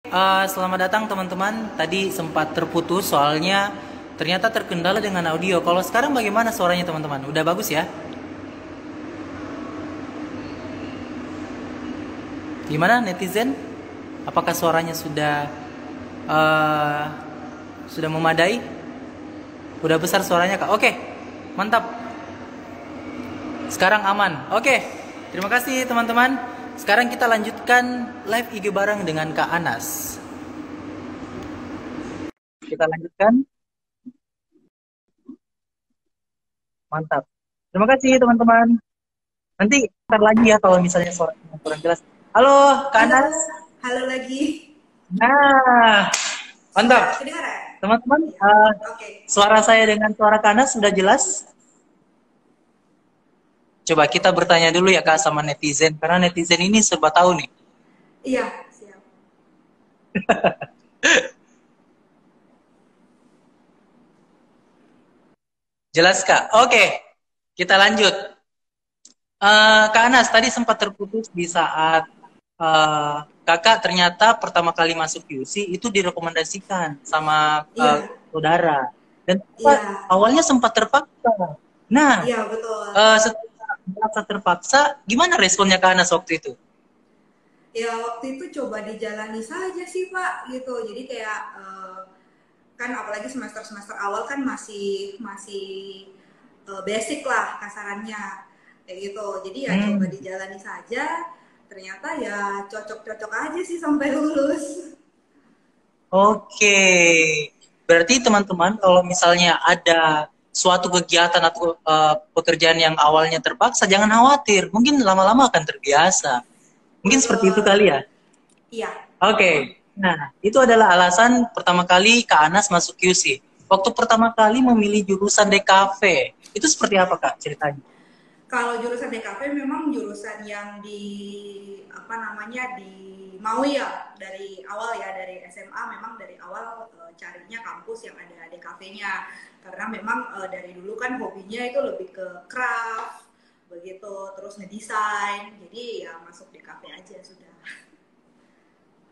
Selamat datang teman-teman. Tadi sempat terputus soalnya ternyata terkendala dengan audio. Kalau sekarang bagaimana suaranya teman-teman? Udah bagus ya? Gimana netizen? Apakah suaranya uh, sudah memadai? Udah besar suaranya kak? Oke, mantap. Sekarang aman. Oke, terima kasih teman-teman. Sekarang kita lanjutkan live IG bareng dengan Kak Anas. Kita lanjutkan. Mantap. Terima kasih teman-teman. Nanti ntar lagi ya kalau misalnya suaranya kurang jelas. Halo, Kak Halo, Anas. halo lagi. Nah, mantap. Sudah kedengaran? Teman-teman, Ya. Oke. suara saya dengan suara Kak Anas sudah jelas? Coba kita bertanya dulu ya Kak sama netizen, karena netizen ini serba tahu nih. Iya, siap. Jelas Kak? Oke, kita lanjut. Kak Anas, tadi sempat terputus di saat kakak ternyata pertama kali masuk QC itu direkomendasikan sama Iya, saudara. Dan iya, awalnya sempat terpaksa. Nah, iya betul. setelah merasa terpaksa, gimana responnya Kak Anas waktu itu? Ya waktu itu coba dijalani saja sih Pak, gitu. Jadi kayak kan apalagi semester-semester awal kan masih masih basic lah kasarannya kayak gitu. Jadi ya coba Hmm. dijalani saja. Ternyata ya cocok-cocok aja sih sampai lulus. Oke, berarti teman-teman kalau misalnya ada suatu kegiatan atau pekerjaan yang awalnya terpaksa, jangan khawatir, mungkin lama-lama akan terbiasa. Mungkin seperti itu Betul. kali ya. Iya. Oke, nah itu adalah alasan pertama kali Kak Anas masuk QC. Waktu pertama kali memilih jurusan DKV, itu seperti apa Kak ceritanya? Kalau jurusan DKV memang jurusan yang di apa namanya di mau ya dari awal ya dari SMA memang dari awal carinya kampus yang ada DKV-nya karena memang dari dulu kan hobinya itu lebih ke craft begitu terus ngedesain jadi ya masuk DKV aja sudah.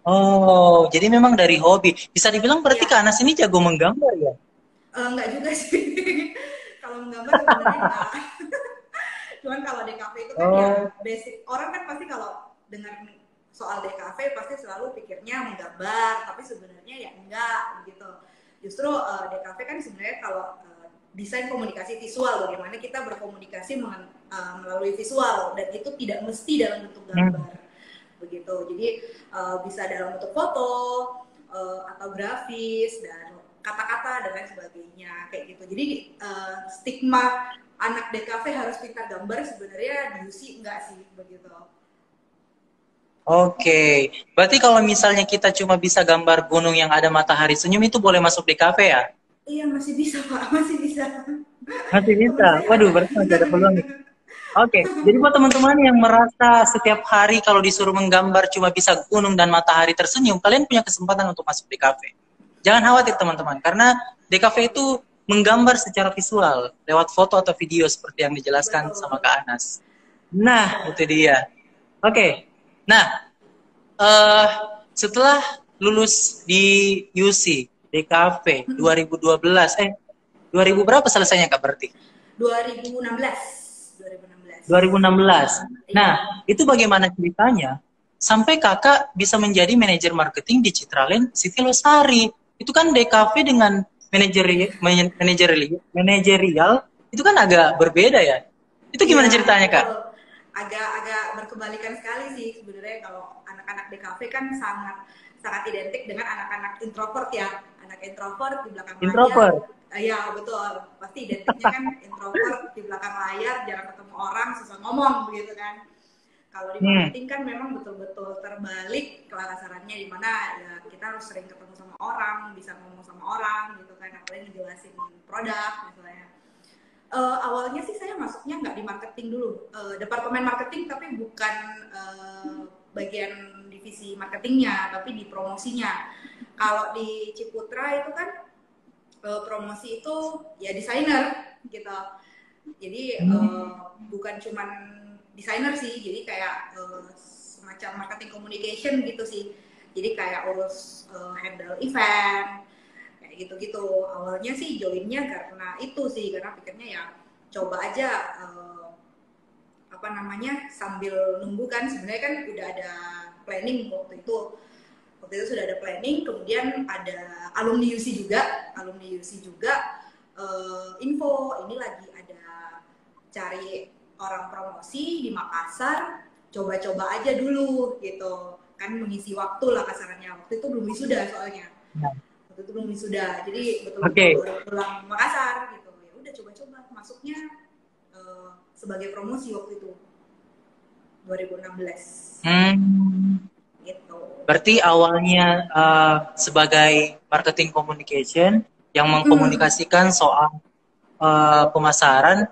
Oh, jadi memang dari hobi. Bisa dibilang berarti Kak Ya Anas ini jago menggambar ya? enggak juga sih. Kalau menggambar sebenarnya enggak. Cuman kalau DKV itu kan ya Oh, basic. Orang kan pasti kalau dengar soal DKV pasti selalu pikirnya menggambar, tapi sebenarnya ya enggak gitu. Justru DKV kan sebenarnya kalau desain komunikasi visual, bagaimana kita berkomunikasi melalui visual dan itu tidak mesti dalam bentuk hmm. gambar begitu. Jadi bisa dalam bentuk foto atau grafis dan kata-kata dan lain sebagainya kayak gitu. Jadi stigma anak DKV harus pintar gambar sebenarnya di UC enggak sih begitu. Oke, berarti kalau misalnya kita cuma bisa gambar gunung yang ada matahari senyum itu boleh masuk di kafe ya? Iya masih bisa Pak, masih bisa. Masih Temen bisa. saya Waduh, ada. berarti masih ada peluang nih. Oke, jadi buat teman-teman yang merasa setiap hari kalau disuruh menggambar cuma bisa gunung dan matahari tersenyum, kalian punya kesempatan untuk masuk di kafe. Jangan khawatir teman-teman, karena di kafe itu menggambar secara visual lewat foto atau video seperti yang dijelaskan sama Betul. Kak Anas. Nah, itu Betul. dia. Oke, nah eh setelah lulus di UC DKV 2012 2000 berapa selesainya Kak berarti? 2016. 2016. 2016. Iya. Nah, itu bagaimana ceritanya sampai Kakak bisa menjadi manajer marketing di Citraland Siti Losari. Itu kan DKV dengan manajerial itu kan agak berbeda ya. Itu gimana Iya, ceritanya, Kak? betul. Agak-agak berkebalikan sekali sih sebenarnya kalau anak-anak DKV kan sangat sangat identik dengan anak-anak introvert ya. Anak introvert di belakang layar. Introvert. Ya, betul. Pasti identiknya kan introvert di belakang layar, jarang ketemu orang, susah ngomong begitu kan. Kalau di Hmm. marketing kan memang betul-betul terbalik kelasarannya di mana ya kita harus sering ketemu sama orang, bisa ngomong sama orang gitu kan, apalagi ngejelasin produk misalnya. Awalnya sih saya masuknya nggak di marketing dulu, departemen marketing tapi bukan bagian divisi marketingnya, tapi di promosinya. Kalau di Ciputra itu kan promosi itu ya desainer gitu. Jadi bukan cuman desainer sih, jadi kayak semacam marketing communication gitu sih. Jadi kayak urus handle event kayak gitu-gitu. Awalnya sih joinnya karena itu sih, karena pikirnya ya coba aja apa namanya sambil nunggu kan, sebenarnya kan udah ada planning waktu itu sudah ada planning, kemudian ada alumni UC juga info ini lagi ada cari orang promosi di Makassar, coba-coba aja dulu gitu kan, mengisi waktu lah kasarannya. Waktu itu belum wisuda soalnya, jadi betul-betul baru pulang Makassar gitu. Ya udah coba-coba masuknya sebagai promosi waktu itu 2016. Gitu. Berarti awalnya sebagai marketing communication yang mengkomunikasikan soal pemasaran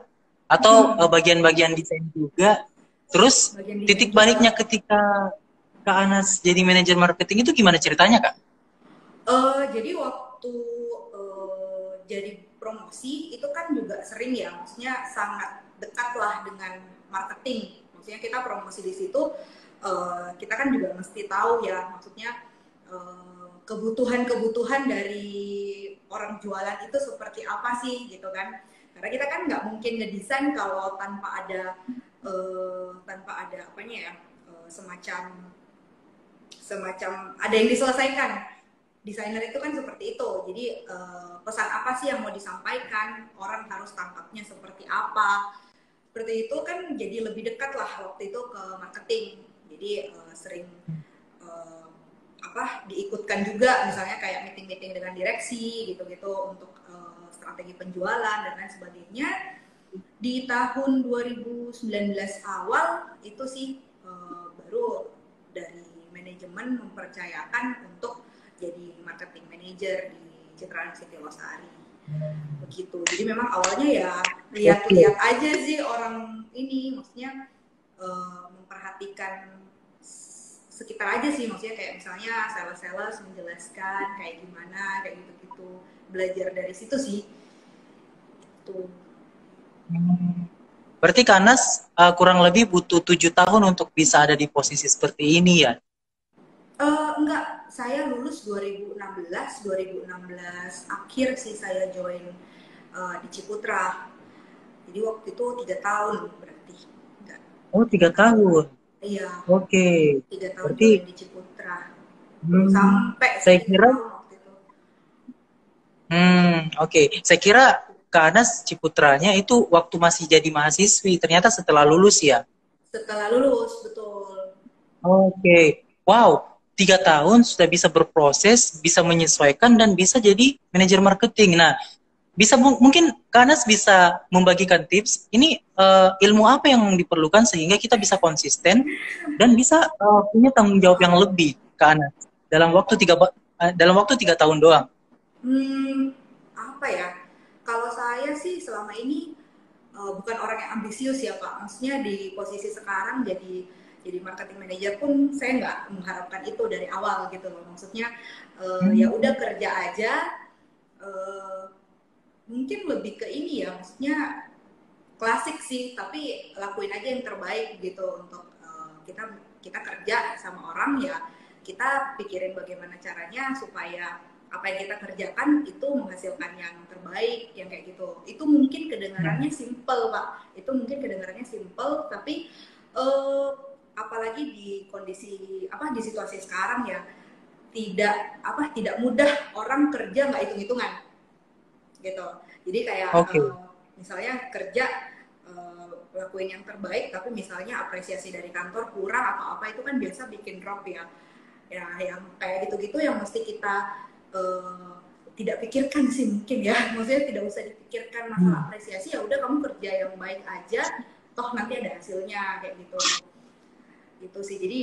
atau bagian-bagian desain juga. Terus titik baliknya ketika Kak Anas jadi manajer marketing itu gimana ceritanya, Kak? Jadi waktu jadi promosi itu kan juga sering ya, maksudnya sangat dekat lah dengan marketing. Maksudnya kita promosi di situ, kita kan juga mesti tahu ya, maksudnya kebutuhan-kebutuhan dari orang jualan itu seperti apa sih gitu kan. Karena kita kan nggak mungkin ngedesain kalau tanpa ada apanya ya, semacam ada yang diselesaikan. Desainer itu kan seperti itu, jadi pesan apa sih yang mau disampaikan, orang harus tangkapnya seperti apa, seperti itu kan. Jadi lebih dekat lah waktu itu ke marketing, jadi sering diikutkan juga, misalnya kayak meeting-meeting dengan direksi gitu-gitu untuk strategi penjualan dan lain sebagainya. Di tahun 2019 awal itu sih baru dari manajemen mempercayakan untuk jadi marketing manager di Citraan Siti Losari. Begitu. Jadi memang awalnya ya lihat-lihat aja sih orang ini, maksudnya memperhatikan sekitar aja sih, maksudnya kayak misalnya sales menjelaskan kayak gimana, kayak gitu-gitu. Belajar dari situ sih. Tuh. Berarti Kak Anas kurang lebih butuh 7 tahun untuk bisa ada di posisi seperti ini ya? Enggak, saya lulus 2016 akhir sih saya join di Ciputra. Jadi waktu itu 3 tahun berarti. Enggak. Oh, 3 tahun. Iya. Oke. 3 tahun berarti, join di Ciputra. Sampai saya kira waktu itu. Oke. Saya kira Kak Anas Ciputranya itu waktu masih jadi mahasiswi, ternyata setelah lulus ya? Setelah lulus, betul. Oke. Wow. 3 tahun sudah bisa berproses, bisa menyesuaikan, dan bisa jadi manajer marketing. Nah, mungkin Kak Anas bisa membagikan tips, ini ilmu apa yang diperlukan sehingga kita bisa konsisten dan bisa punya tanggung jawab yang lebih, Kak Anas, dalam waktu 3 tahun doang. Apa ya? Kalau saya sih selama ini bukan orang yang ambisius ya Pak. Maksudnya di posisi sekarang jadi marketing manager pun saya nggak mengharapkan itu dari awal gitu loh. Maksudnya ya udah kerja aja. Mungkin lebih ke ini ya, maksudnya klasik sih, tapi lakuin aja yang terbaik gitu untuk kita kerja sama orang ya. Kita pikirin bagaimana caranya supaya apa yang kita kerjakan itu menghasilkan yang terbaik, yang kayak gitu. Itu mungkin kedengarannya simple Pak. Itu mungkin kedengarannya simple, tapi apalagi di kondisi di situasi sekarang ya, tidak mudah orang kerja nggak hitung-hitungan gitu. Jadi kayak misalnya kerja lakuin yang terbaik, tapi misalnya apresiasi dari kantor kurang atau apa, itu kan biasa bikin drop ya. Ya yang kayak gitu-gitu yang mesti kita tidak pikirkan sih mungkin ya. Maksudnya tidak usah dipikirkan masalah apresiasi, ya udah kamu kerja yang baik aja, toh nanti ada hasilnya kayak gitu. Gitu sih. Jadi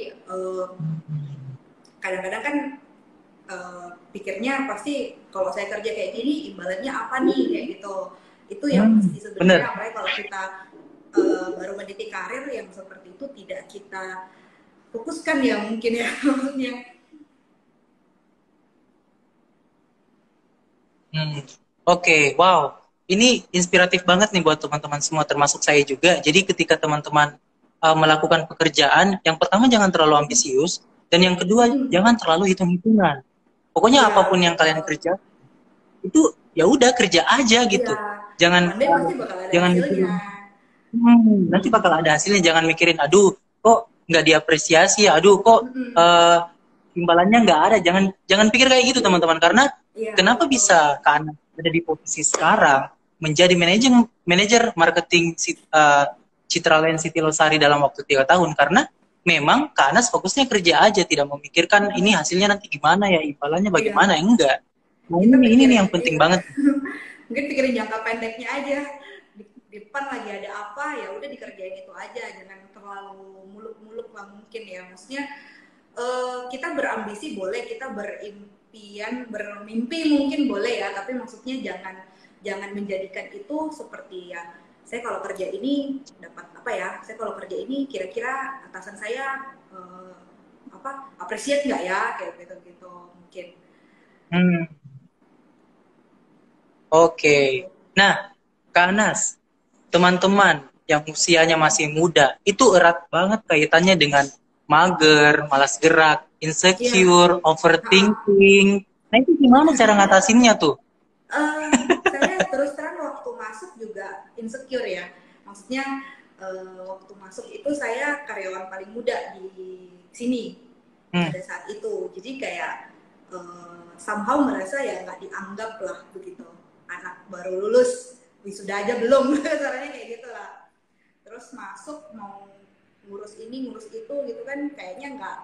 kadang-kadang kan pikirnya pasti kalau saya kerja kayak gini imbalannya apa nih kayak gitu. Itu yang mesti sebenarnya, apalagi kalau kita baru meniti karir yang seperti itu tidak kita fokuskan ya mungkin ya maksudnya. Oke, wow. Ini inspiratif banget nih buat teman-teman semua, termasuk saya juga. Jadi ketika teman-teman melakukan pekerjaan, yang pertama jangan terlalu ambisius, Dan yang kedua, jangan terlalu hitung-hitungan. Pokoknya Iya, apapun yang kalian betul. kerja itu ya udah kerja aja Iya, gitu. Jangan one day pasti bakal ada jangan hasilnya. mikirin, nanti bakal ada hasilnya. Jangan mikirin, aduh kok nggak diapresiasi ya, aduh kok Mm-mm. imbalannya nggak ada. Jangan jangan pikir kayak gitu teman-teman. Karena Iya, kenapa betul. bisa Kak Ana ada di posisi sekarang menjadi manajer manajer marketing Citra Land City Losari dalam waktu 3 tahun? Karena memang Kak Anas fokusnya kerja aja, tidak memikirkan ini hasilnya nanti gimana ya, imbalannya bagaimana, Iya, enggak. Nah kita ini nih pikirin, yang penting iya. banget. Mungkin pikirin jangka pendeknya aja. Di depan lagi ada apa, ya udah dikerjain itu aja. Jangan terlalu muluk-muluk lah mungkin ya. Maksudnya kita berambisi boleh, kita berimpian, bermimpi mungkin boleh ya, tapi maksudnya jangan jangan menjadikan itu seperti ya, saya kalau kerja ini dapat apa ya, saya kalau kerja ini kira-kira atasan saya apa appreciate nggak ya, kayak gitu-gitu mungkin. Hmm, oke. Gitu. Nah, Kak Anas, teman-teman yang usianya masih muda, itu erat banget kaitannya dengan mager, malas gerak, Iya. insecure, Ha-ha. overthinking. Nah itu gimana cara ngatasinnya tuh? Saya terus terang waktu masuk juga insecure ya. Maksudnya waktu masuk itu saya karyawan paling muda di sini Hmm, pada saat itu. Jadi kayak somehow merasa ya nggak dianggap lah begitu. Anak baru lulus, wisuda aja belum, caranya kayak gitu lah. Terus masuk mau ngurus ini ngurus itu gitu kan kayaknya nggak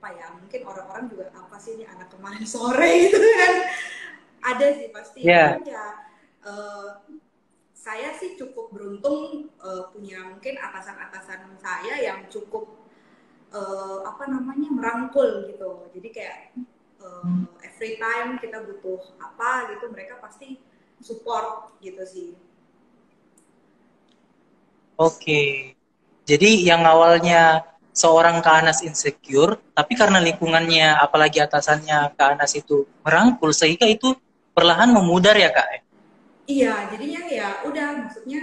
apa ya, mungkin orang-orang juga apa sih ini anak kemarin sore gitu kan, ada sih pasti, ya. cuman ya uh, saya sih cukup beruntung punya mungkin atasan-atasan saya yang cukup apa namanya merangkul gitu, jadi kayak every time kita butuh apa gitu mereka pasti support gitu sih. Oke. Jadi yang awalnya seorang Kak Anas insecure, tapi karena lingkungannya, apalagi atasannya Kak Anas itu merangkul, sehingga itu perlahan memudar ya Kak? Iya, jadinya ya udah, maksudnya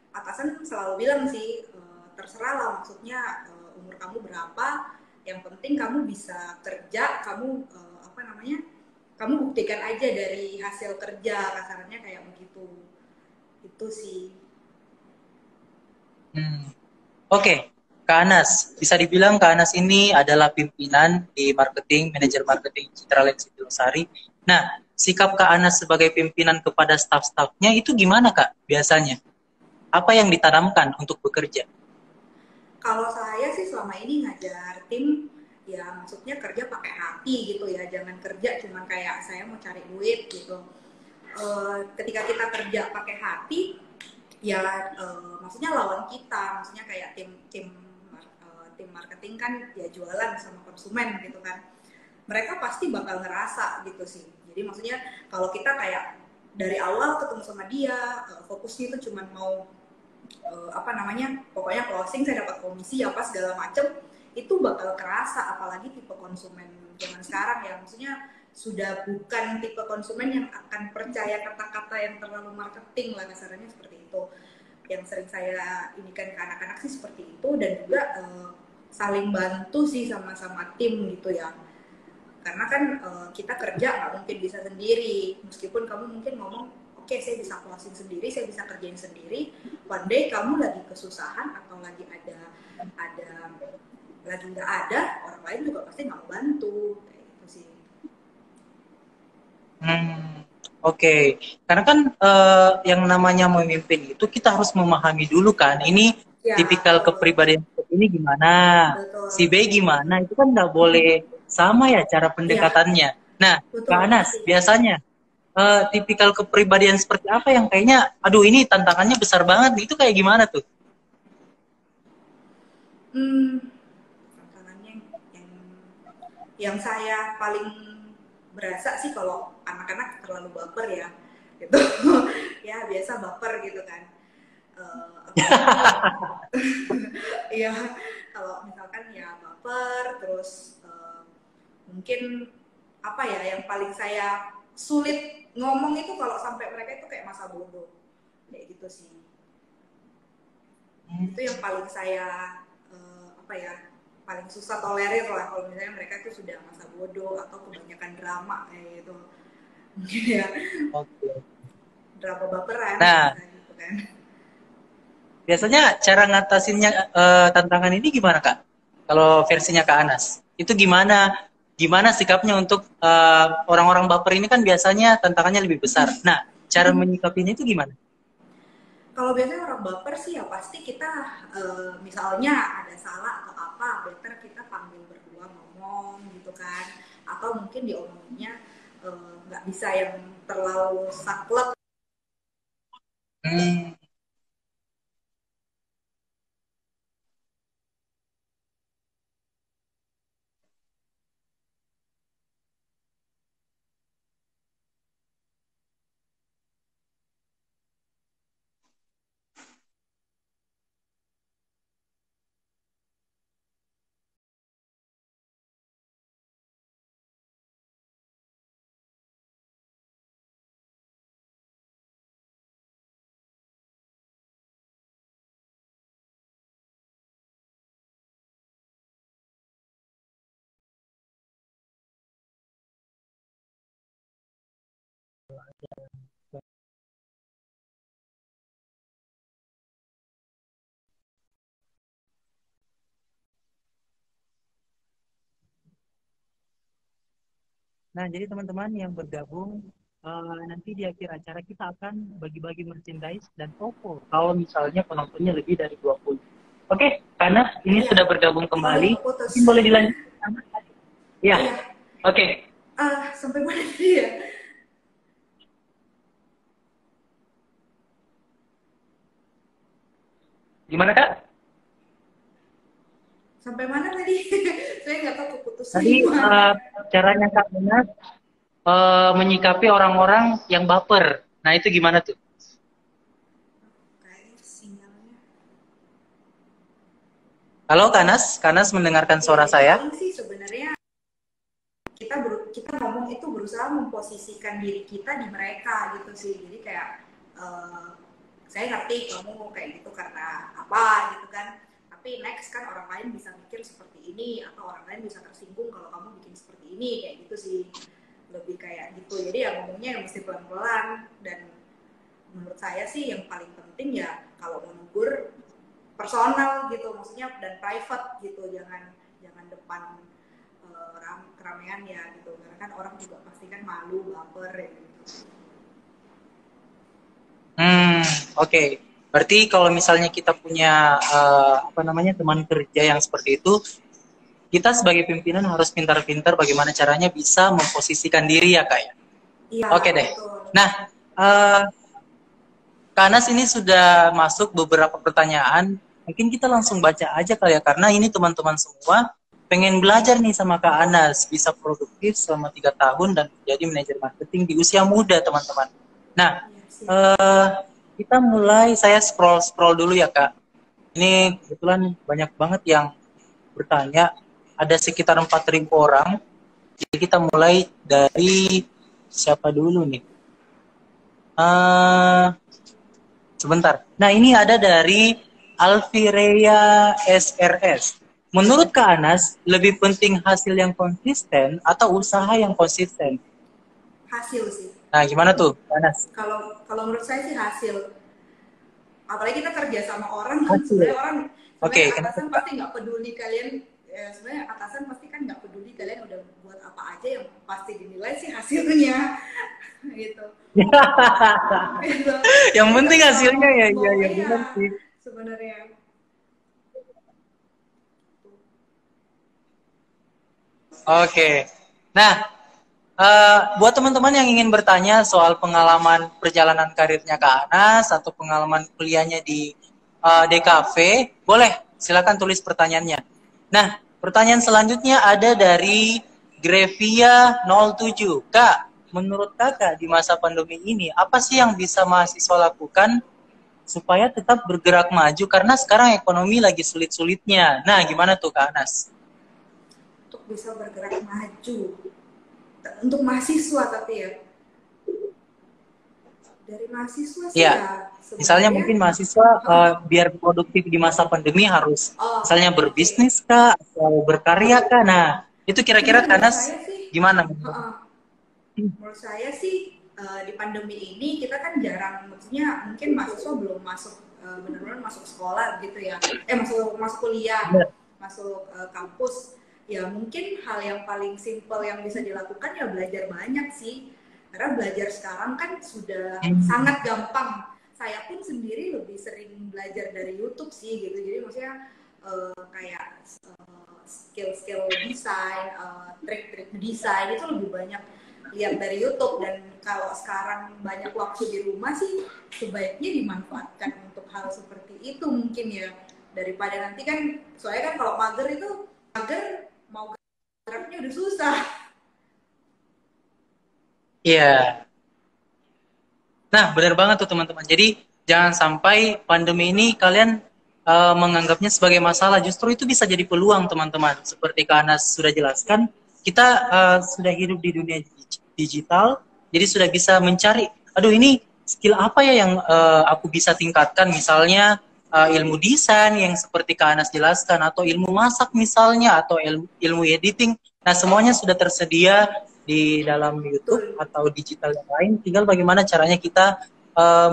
atasan selalu bilang sih terserah lah, maksudnya umur kamu berapa, yang penting kamu bisa kerja, kamu apa namanya, kamu buktikan aja dari hasil kerja, kasarnya kayak begitu. Itu sih. Hmm. Oke, Kak Anas, bisa dibilang Kak Anas ini adalah pimpinan di marketing, manajer marketing Citra Land City Losari. Nah, sikap Kak Anas sebagai pimpinan kepada staf-stafnya itu gimana Kak biasanya? Apa yang ditanamkan untuk bekerja? Kalau saya sih selama ini ngajar tim, ya maksudnya kerja pakai hati gitu ya, jangan kerja cuma kayak saya mau cari duit gitu. Ketika kita kerja pakai hati, ya maksudnya lawan kita, maksudnya kayak tim tim tim marketing kan ya jualan sama konsumen gitu kan, mereka pasti bakal ngerasa gitu sih. Jadi maksudnya kalau kita kayak dari awal ketemu sama dia fokusnya itu cuma mau apa namanya, pokoknya closing saya dapat komisi apa segala macem, itu bakal kerasa, apalagi tipe konsumen zaman sekarang ya, maksudnya sudah bukan tipe konsumen yang akan percaya kata-kata yang terlalu marketing lah kasarnya seperti itu. Yang sering saya inikan ke anak-anak sih seperti itu, dan juga saling bantu sih sama-sama tim gitu ya, karena kan kita kerja nggak mungkin bisa sendiri, meskipun kamu mungkin ngomong oke saya bisa closing sendiri, saya bisa kerjain sendiri, one day kamu lagi kesusahan atau lagi ada lagi nggak ada, orang lain juga pasti nggak mau bantu kayak gitu sih. Hmm, oke. Karena kan yang namanya memimpin itu kita harus memahami dulu kan, ini Ya tipikal betul, kepribadian seperti ini gimana, betul si B gimana, itu kan nggak boleh sama ya cara iya pendekatannya. Nah, Kak betul Anas, pasti. biasanya tipikal kepribadian seperti apa yang kayaknya, aduh ini tantangannya besar banget, nih, itu kayak gimana tuh? Tantangannya yang saya paling berasa sih kalau anak-anak terlalu baper ya gitu. Ya biasa baper gitu kan. Apa namanya, ya kalau misalkan ya baper terus mungkin apa ya yang paling saya sulit ngomong itu kalau sampai mereka itu kayak masa bodoh kayak gitu sih. Hmm, Itu yang paling saya apa ya, paling susah tolerir lah kalau misalnya mereka itu sudah masa bodoh atau kebanyakan drama kayak gitu. Mungkin ya. Oke. Drama baperan Nah, gitu kan. biasanya cara ngatasinnya tantangan ini gimana Kak? Kalau versinya Kak Anas, itu gimana? Gimana sikapnya untuk orang-orang baper ini kan biasanya tantangannya lebih besar. Nah, cara menyikapinya itu gimana? Kalau biasanya orang baper sih ya pasti kita misalnya ada salah atau apa, better kita panggil berdua ngomong gitu kan, atau mungkin diomonginnya nggak bisa yang terlalu saklek. Hmm. Nah, jadi teman-teman yang bergabung, nanti di akhir acara kita akan bagi-bagi merchandise dan toko. Kalau misalnya penontonnya lebih dari 20. Oke, karena ini Iya, sudah bergabung sorry kembali, keputus. mungkin boleh dilanjutkan. Ya, Iya, oke. sampai mana tadi ya? Gimana Kak? Sampai mana tadi? Saya nggak tahu keputusnya Tadi gimana. caranya Kak Anas menyikapi orang-orang yang baper. Nah, itu gimana tuh? Kayaknya sinyalnya. Halo Kanas, Kanas mendengarkan Iya, suara ya saya? paling sih sebenarnya kita ngomong itu berusaha memposisikan diri kita di mereka gitu sih. Jadi kayak uh, saya ngerti kamu kayak gitu karena apa gitu kan, tapi next kan orang lain bisa mikir seperti ini atau orang lain bisa tersinggung kalau kamu bikin seperti ini, kayak gitu sih, lebih kayak gitu. Jadi ya ngomongnya yang mesti pelan-pelan, dan menurut saya sih yang paling penting ya kalau mau negur personal gitu, maksudnya dan private gitu, jangan jangan depan keramaian ya gitu, karena kan orang juga pasti kan malu baper ya gitu. Oke. Berarti kalau misalnya kita punya apa namanya teman kerja yang seperti itu, kita sebagai pimpinan harus pintar-pintar bagaimana caranya bisa memposisikan diri ya Kak ya. Iya Oke deh. betul. Nah, uh, Kak Anas ini sudah masuk beberapa pertanyaan. Mungkin kita langsung baca aja kali ya, karena ini teman-teman semua pengen belajar nih sama Kak Anas, bisa produktif selama 3 tahun dan menjadi manajer marketing di usia muda, teman-teman. Nah, Iya, siap. kita mulai, saya scroll dulu ya Kak. Ini kebetulan banyak banget yang bertanya, ada sekitar 4.000 orang. Jadi kita mulai dari siapa dulu nih? Sebentar. Nah, ini ada dari Alfirea SRS. Menurut Kak Anas, lebih penting hasil yang konsisten atau usaha yang konsisten? Hasil sih. Nah, gimana tuh, Kak Anas? Kalau kalau menurut saya sih hasil. Apalagi kita kerja sama orang, sebenarnya Hasil. orang Oke, sebenarnya kenapa atasan tuh, Kak? pasti nggak peduli kalian, ya, sebenarnya atasan pasti kan nggak peduli kalian udah buat apa aja, yang pasti dinilai sih hasilnya gitu. Gitu. Yang Jadi penting terserah hasilnya ya, mau ya iya benar sih. sebenarnya. Oke. Nah, buat teman-teman yang ingin bertanya soal pengalaman perjalanan karirnya Kak Anas atau pengalaman kuliahnya di DKV, boleh silakan tulis pertanyaannya. Nah, pertanyaan selanjutnya ada dari Grevia 07. Kak, menurut Kakak di masa pandemi ini, apa sih yang bisa mahasiswa lakukan supaya tetap bergerak maju? Karena sekarang ekonomi lagi sulit-sulitnya. Nah, gimana tuh Kak Anas? Untuk bisa bergerak maju untuk mahasiswa, tapi ya Dari mahasiswa sih Iya, ya misalnya sebenarnya. mungkin mahasiswa biar produktif di masa pandemi harus Oh, misalnya oke. berbisnis kah atau berkarya kah. Nah, itu kira-kira Sebenarnya menurut Kanas saya sih, gimana? menurut saya sih di pandemi ini kita kan jarang, maksudnya mungkin mahasiswa belum masuk benar-benar masuk sekolah gitu ya, masuk masuk kuliah, Benar. masuk kampus. Ya mungkin hal yang paling simpel yang bisa dilakukan ya belajar banyak sih, karena belajar sekarang kan sudah Hmm. sangat gampang. Saya pun sendiri lebih sering belajar dari YouTube sih gitu, jadi maksudnya kayak skill-skill desain, trik-trik desain itu lebih banyak lihat dari YouTube. Dan kalau sekarang banyak waktu di rumah sih sebaiknya dimanfaatkan untuk hal seperti itu mungkin ya, daripada nanti kan soalnya kan kalau mager itu mager mau geraknya udah susah. Iya. Nah, benar banget tuh teman-teman. Jadi jangan sampai pandemi ini kalian menganggapnya sebagai masalah. Justru itu bisa jadi peluang teman-teman. Seperti Kak Anas sudah jelaskan, kita sudah hidup di dunia digital, jadi sudah bisa mencari, aduh ini skill apa ya yang aku bisa tingkatkan, misalnya ilmu desain yang seperti Kak Anas jelaskan, atau ilmu masak misalnya, atau ilmu editing. Nah, semuanya sudah tersedia di dalam YouTube Betul. atau digital yang lain, tinggal bagaimana caranya kita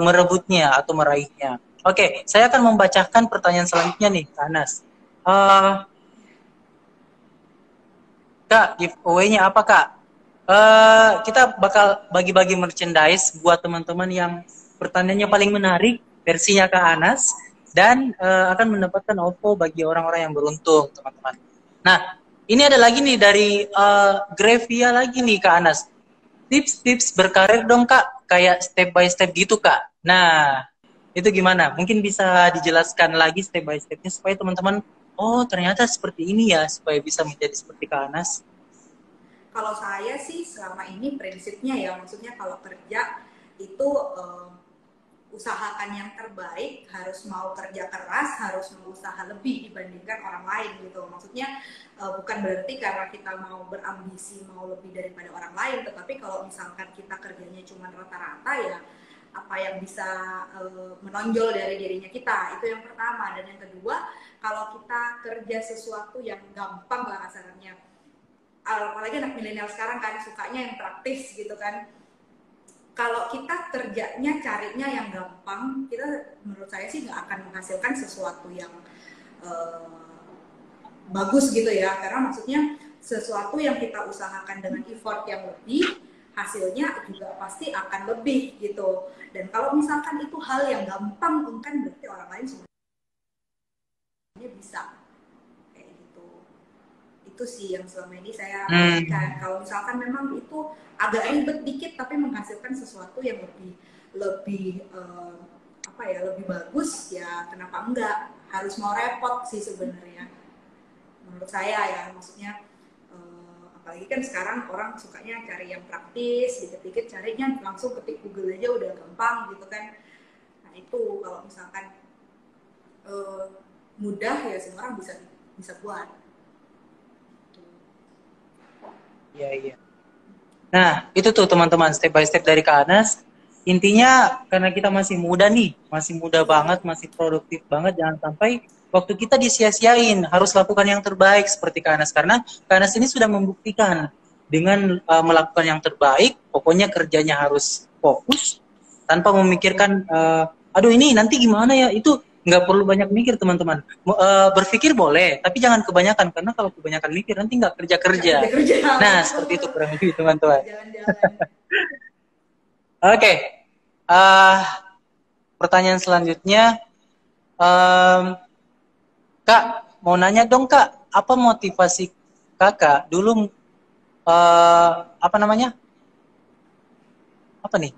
merebutnya atau meraihnya. Oke, saya akan membacakan pertanyaan selanjutnya nih, Kak Anas. Uh, Kak, giveaway-nya apa, Kak? Kita bakal bagi-bagi merchandise buat teman-teman yang pertanyaannya paling menarik, versinya Kak Anas, dan akan mendapatkan OVO bagi orang-orang yang beruntung, teman-teman. Nah, ini ada lagi nih dari Grevia lagi nih, Kak Anas. Tips-tips berkarir dong, Kak, kayak step by step gitu, Kak. Nah, itu gimana? Mungkin bisa dijelaskan lagi step by stepnya supaya teman-teman, oh ternyata seperti ini ya, supaya bisa menjadi seperti Kak Anas. Kalau saya sih selama ini prinsipnya ya, maksudnya kalau kerja itu usahakan yang terbaik, harus mau kerja keras, harus mau usaha lebih dibandingkan orang lain gitu. Maksudnya bukan berarti karena kita mau berambisi mau lebih daripada orang lain, tetapi kalau misalkan kita kerjanya cuma rata-rata ya apa yang bisa menonjol dari dirinya kita, itu yang pertama. Dan yang kedua, kalau kita kerja sesuatu yang gampang lah kasarnya, apalagi anak milenial sekarang kan sukanya yang praktis gitu kan, kalau kita kerjanya carinya yang gampang, kita menurut saya sih nggak akan menghasilkan sesuatu yang uh, bagus gitu ya, karena maksudnya sesuatu yang kita usahakan dengan effort yang lebih, hasilnya juga pasti akan lebih gitu. Dan kalau misalkan itu hal yang gampang, kan berarti orang lain sebenarnya bisa kayak gitu. Itu sih yang selama ini saya perhatikan. Hmm. Kalau misalkan memang itu agak ribet dikit tapi menghasilkan sesuatu yang lebih lebih apa ya, lebih bagus, ya kenapa enggak, harus mau repot sih sebenarnya menurut saya ya. Maksudnya apalagi kan sekarang orang sukanya cari yang praktis, dikit-dikit carinya langsung ketik Google aja udah gampang gitu kan. Nah itu kalau misalkan eh, mudah ya semua orang bisa bisa buat. Iya, iya. Nah, itu tuh teman-teman, step by step dari Kak Anas. Intinya karena kita masih muda nih, masih muda Iya. banget, masih produktif banget, jangan sampai waktu kita disia-siain. Harus lakukan yang terbaik seperti Kak Anas. Karena Kak Anas ini sudah membuktikan dengan melakukan yang terbaik, pokoknya kerjanya harus fokus, tanpa memikirkan, aduh ini nanti gimana ya, itu nggak perlu banyak mikir teman-teman. Berpikir boleh, tapi jangan kebanyakan, karena kalau kebanyakan mikir nanti nggak Nggak kerja-kerja. kerja-kerja. Nah, Betul. seperti itu kurang lebih Nggak teman-teman. jalan-jalan. Oke, uh, pertanyaan selanjutnya, um, Kak, mau nanya dong Kak, apa motivasi Kakak dulu, apa namanya, apa nih,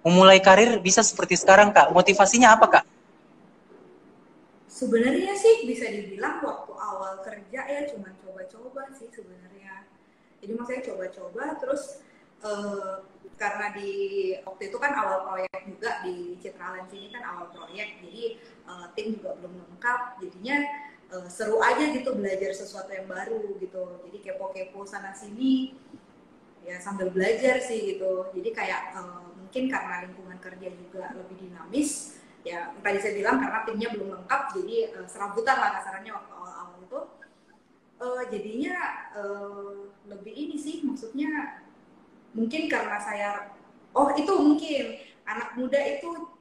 memulai karir bisa seperti sekarang Kak? Motivasinya apa Kak? Sebenarnya sih bisa dibilang waktu awal kerja ya cuma coba-coba sih sebenarnya. Jadi maksudnya coba-coba terus eh, karena di waktu itu kan awal proyek juga di Citraland sini kan awal proyek, jadi tim juga belum lengkap, jadinya seru aja gitu belajar sesuatu yang baru gitu. Jadi kepo-kepo sana sini ya sambil belajar sih gitu. Jadi kayak mungkin karena lingkungan kerja juga lebih dinamis, ya tadi saya bilang karena timnya belum lengkap, jadi serabutan lah kasarannya waktu awal-awal itu. Jadinya lebih ini sih, maksudnya mungkin karena saya, itu mungkin anak muda itu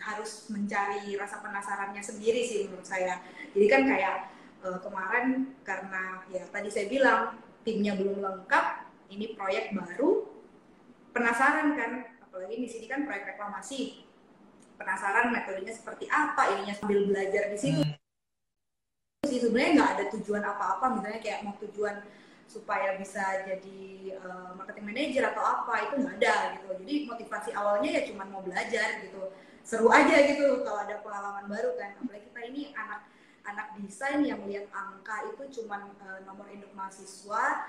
harus mencari rasa penasarannya sendiri sih menurut saya. Jadi kan kayak kemarin karena ya tadi saya bilang timnya belum lengkap, ini proyek baru, penasaran kan, apalagi di sini kan proyek reklamasi, penasaran metodenya seperti apa, ininya sambil belajar di situ. Sih sebenarnya nggak ada tujuan apa-apa, misalnya kayak mau tujuan supaya bisa jadi marketing manager atau apa, itu nggak ada gitu. Jadi motivasi awalnya ya cuma mau belajar gitu, seru aja gitu kalau ada pengalaman baru kan. Apalagi kita ini anak desain yang lihat angka itu cuma nomor induk mahasiswa,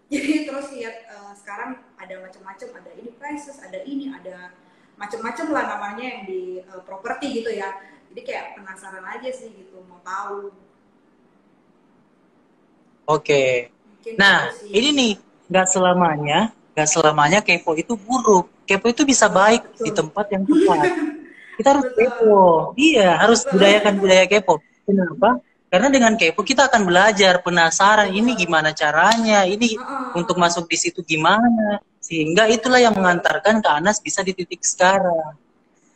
jadi terus lihat sekarang ada macam-macam, ada ini prices, ada ini, ada macam-macam lah namanya yang di properti gitu ya. Jadi kayak penasaran aja sih gitu, mau tahu. Oke. Nah, ini nih, nggak selamanya kepo itu buruk. Kepo itu bisa baik di tempat yang tepat. Kita harus kepo. Iya, harus budayakan budaya kepo. Kenapa? Karena dengan kepo kita akan belajar, penasaran, ini gimana caranya, ini untuk masuk di situ gimana. Sehingga itulah yang mengantarkan ke Anas bisa di titik sekarang.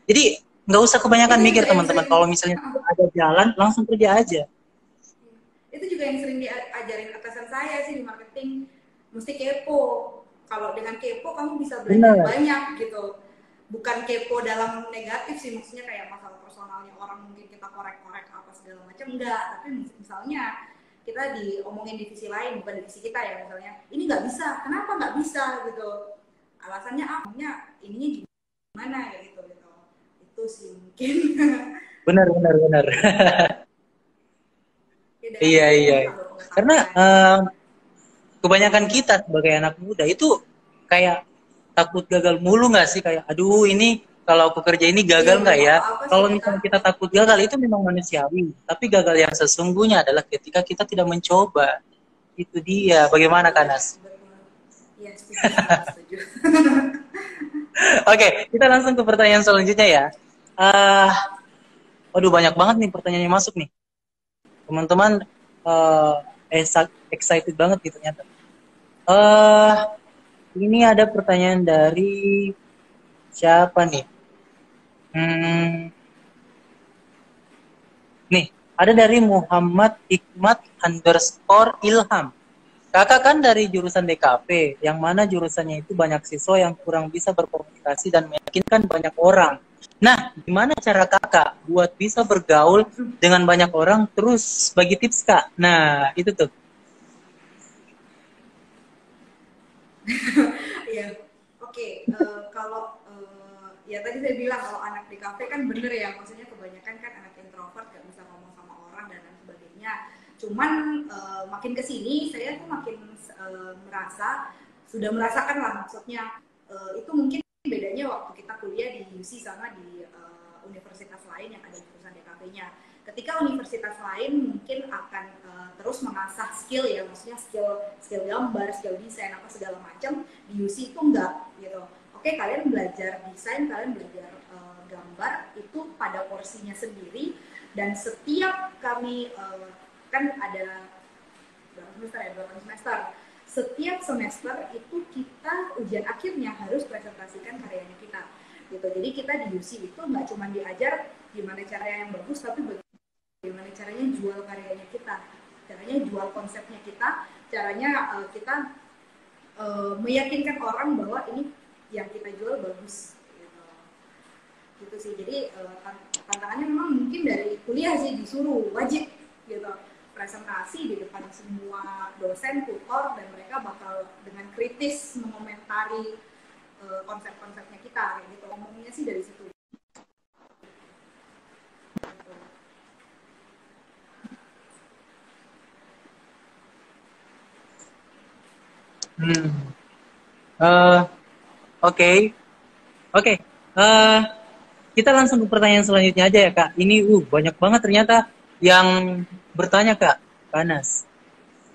Jadi, nggak usah kebanyakan mikir teman-teman. Kalau misalnya ada jalan, langsung kerja aja. Itu juga yang sering diajarin atasan saya sih di marketing, mesti kepo. Kalau dengan kepo kamu bisa belajar banyak gitu, bukan kepo dalam negatif sih, maksudnya kayak masalah personalnya orang mungkin kita korek-korek apa segala macam, enggak. Tapi misalnya kita diomongin divisi lain, bukan divisi kita ya, misalnya ini nggak bisa, kenapa nggak bisa gitu, alasannya apa, ininya gimana ya gitu. Itu sih mungkin. Benar. Iya. Karena kebanyakan kita sebagai anak muda itu kayak takut gagal mulu nggak sih? Kayak, aduh ini kalau aku kerja ini gagal nggak ya? Kalau misalnya kita takut gagal itu memang manusiawi. Tapi gagal yang sesungguhnya adalah ketika kita tidak mencoba. Itu dia. Bagaimana Kanas? Iya, setuju. Oke, kita langsung ke pertanyaan selanjutnya ya. Waduh, banyak banget nih pertanyaannya masuk nih. Teman-teman excited banget gitu ternyata. Ini ada pertanyaan dari siapa nih? Nih, ada dari Muhammad Hikmat _Ilham. Kakak kan dari jurusan DKV, yang mana jurusannya itu banyak siswa yang kurang bisa berkomunikasi dan meyakinkan banyak orang. Nah, gimana cara kakak buat bisa bergaul dengan banyak orang, terus bagi tips kak? Nah, itu tuh. Iya, oke. Kalau ya tadi saya bilang kalau anak di kafe kan bener ya, maksudnya kebanyakan kan anak introvert gak bisa ngomong sama orang dan lain sebagainya. Cuman makin kesini saya tuh makin merasakan lah, maksudnya itu mungkin bedanya waktu kita kuliah di UC sama di universitas lain yang ada jurusan DKV-nya. Ketika universitas lain mungkin akan terus mengasah skill ya, maksudnya skill gambar, skill desain apa segala macam, di UC itu enggak gitu. Oke, kalian belajar desain, kalian belajar gambar itu pada porsinya sendiri, dan setiap kami kan ada berapa semester ya, 8 semester. Setiap semester itu kita ujian akhirnya harus presentasikan karyanya kita gitu. Jadi kita di UC itu nggak cuma diajar gimana caranya yang bagus, tapi bagaimana caranya jual karyanya kita, caranya jual konsepnya kita, caranya kita meyakinkan orang bahwa ini yang kita jual bagus gitu sih. Jadi tantangannya memang mungkin dari kuliah sih, disuruh wajib gitu presentasi di depan semua dosen, tutor, dan mereka bakal dengan kritis mengomentari konsep-konsepnya kita kayak gitu. Ngomongnya sih dari situ. Oke. Kita langsung ke pertanyaan selanjutnya aja ya kak. Ini banyak banget ternyata yang bertanya kak Panas.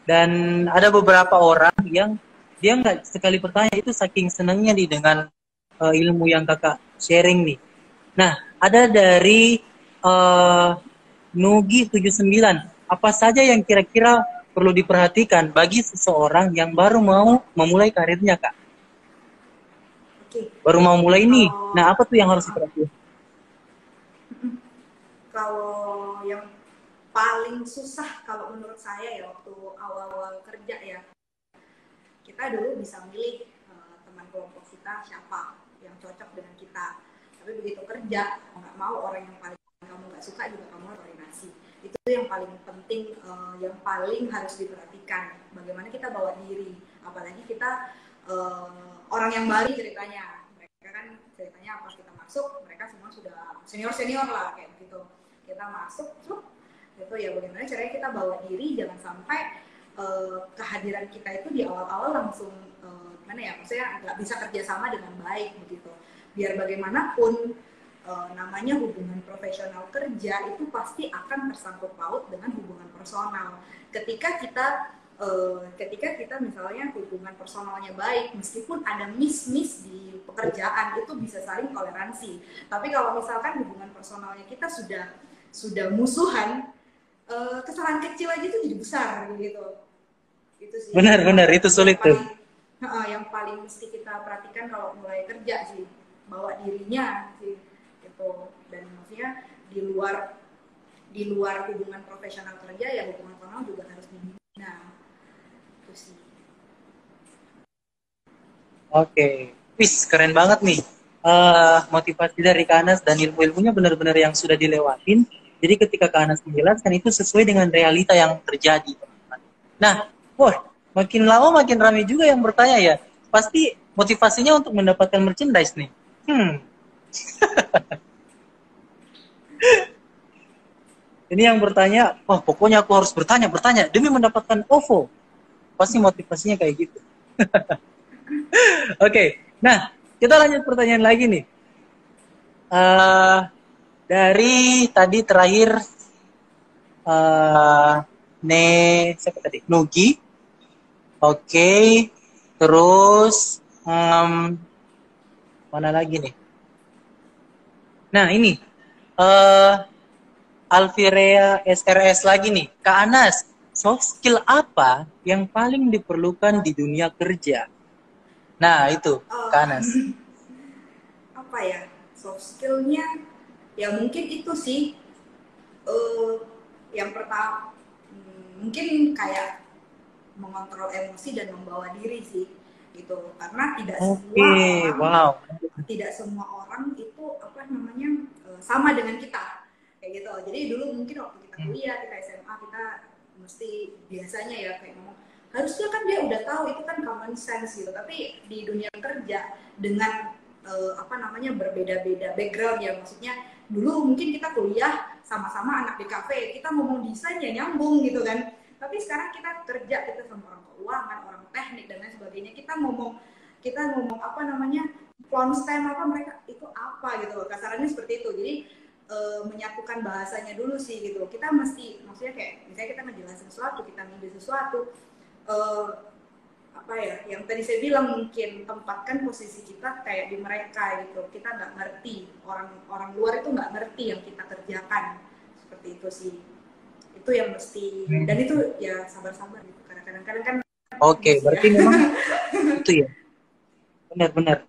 Dan ada beberapa orang yang dia nggak sekali bertanya, itu saking senangnya nih dengan ilmu yang kakak sharing nih. Nah, ada dari Nugi 79. Apa saja yang kira-kira perlu diperhatikan bagi seseorang yang baru mau memulai karirnya, Kak? Oke, Baru mau mulai nih. Nah, kalau apa tuh yang harus diperhatikan? kalau yang paling susah kalau menurut saya ya waktu awal-awal kerja ya, kita dulu bisa milih teman kelompok kita siapa yang cocok dengan kita. Tapi begitu kerja, nggak mau orang yang paling kamu nggak suka juga kamu harus koordinasi. Itu yang paling penting, yang paling harus diperhatikan. Bagaimana kita bawa diri, apalagi kita orang yang baru ceritanya. Mereka kan ceritanya pas kita masuk, mereka semua sudah senior-senior lah kayak gitu. Kita masuk, itu ya bagaimana caranya kita bawa diri, jangan sampai kehadiran kita itu di awal-awal langsung gimana ya, maksudnya nggak bisa kerjasama dengan baik begitu. Biar bagaimanapun namanya hubungan profesional kerja itu pasti akan tersangkut paut dengan hubungan personal. Ketika kita misalnya hubungan personalnya baik, meskipun ada miss di pekerjaan itu bisa saling toleransi. Tapi kalau misalkan hubungan personalnya kita sudah musuhan, kesalahan kecil aja itu jadi besar gitu. Itu sih Benar-benar, itu sulit tuh. yang paling mesti kita perhatikan kalau mulai kerja sih, bawa dirinya sih gitu. Dan maksudnya di luar hubungan profesional kerja ya hubungan personal juga harus dibina. Itu sih. Oke. Wis, keren banget nih. Motivasi dari Kak Anas dan ilmu-ilmunya benar-benar yang sudah dilewatin. Jadi ketika Kak Anas menjelaskan itu sesuai dengan realita yang terjadi, teman-teman. Nah, wah, makin lama makin ramai juga yang bertanya ya. Pasti motivasinya untuk mendapatkan merchandise nih. Ini yang bertanya, wah pokoknya aku harus bertanya demi mendapatkan OVO. Pasti motivasinya kayak gitu. Oke, nah kita lanjut pertanyaan lagi nih. Dari tadi terakhir uh, siapa tadi? Nugi. Oke, terus mana lagi nih? Nah ini Alvirea SRS lagi nih. Kak Anas, soft skill apa yang paling diperlukan di dunia kerja? Nah itu, Kak Anas. Apa ya, soft skillnya ya mungkin itu sih, uh, yang pertama mungkin kayak mengontrol emosi dan membawa diri sih gitu, karena Oke, wow. tidak semua orang itu apa namanya sama dengan kita kayak gitu. Jadi dulu mungkin waktu kita kuliah, kita SMA, kita mesti biasanya ya kayak ngomong harusnya kan dia udah tahu, itu kan common sense gitu. Tapi di dunia kerja dengan apa namanya berbeda-beda background ya, maksudnya dulu mungkin kita kuliah sama-sama anak di kafe, kita ngomong desain ya nyambung gitu kan. Tapi sekarang kita kerja, kita sama orang keuangan, orang teknik dan lain sebagainya, kita ngomong apa namanya konstan apa mereka itu apa gitu, kasarannya seperti itu. Jadi menyatukan bahasanya dulu sih gitu. Kita mesti, maksudnya kayak misalnya kita ngejelasin sesuatu, kita ngide sesuatu, apa ya yang tadi saya bilang, mungkin tempatkan posisi kita kayak di mereka gitu. Kita nggak ngerti, orang luar itu nggak ngerti yang kita kerjakan, seperti itu sih. Itu yang mesti, dan itu ya sabar-sabar gitu, kadang-kadang kan Oke, berarti ya. memang itu ya. Benar-benar.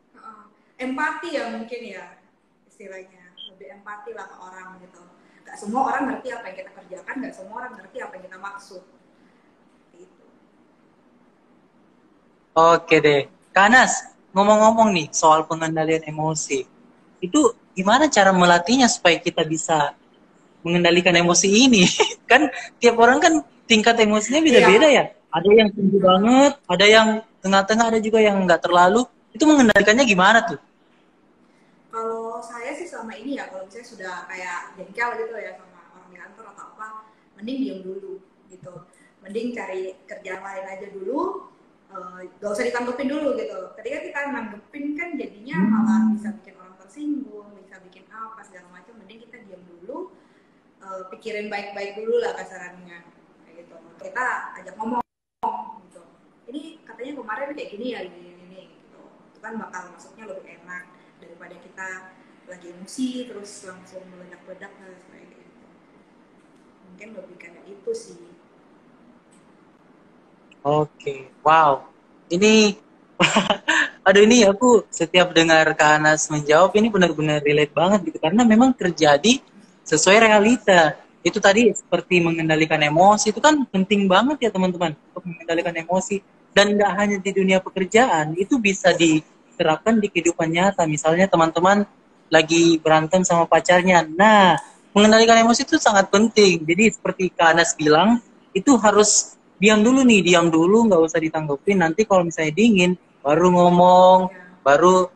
Empati ya mungkin ya istilahnya, lebih empati lah ke orang gitu. Gak semua orang ngerti apa yang kita kerjakan, gak semua orang ngerti apa yang kita maksud gitu. Oke deh. Kak Anas, ngomong-ngomong nih soal pengendalian emosi. Itu gimana cara melatihnya supaya kita bisa mengendalikan emosi ini? Kan tiap orang kan tingkat emosinya beda-beda Iya. ya. Ada yang tinggi banget, ada yang tengah-tengah, ada juga yang nggak terlalu. Itu mengendalikannya gimana tuh? Kalau saya sih selama ini ya, kalau misalnya sudah kayak jengkel gitu ya sama orang di kantor atau apa, mending diem dulu gitu. Mending cari kerjaan lain aja dulu, gak usah ditanggepin dulu gitu. Ketika kita nanggepin kan jadinya malah bisa bikin orang tersinggung, bisa bikin apa segala macam. Mending kita diem dulu, pikirin baik-baik dulu lah kasarannya kayak gitu. Kita ajak ngomong gitu. Ini katanya kemarin kayak gini ya, gini gitu. kan bakal masuknya lebih enak daripada kita lagi emosi terus langsung meledak-ledak kayak gitu. Mungkin lebih kayak itu sih. Oke, wow. Ini, aduh ini aku setiap dengar Kak Anas menjawab ini benar-benar relate banget gitu. Karena memang terjadi sesuai realita. Itu tadi seperti mengendalikan emosi, itu kan penting banget ya teman-teman. Untuk mengendalikan emosi. Dan nggak hanya di dunia pekerjaan, itu bisa diterapkan di kehidupan nyata. Misalnya teman-teman lagi berantem sama pacarnya. Nah, mengendalikan emosi itu sangat penting. Jadi seperti Kak Anas bilang, itu harus diam dulu nih, diam dulu, nggak usah ditanggepin. Nanti kalau misalnya dingin, baru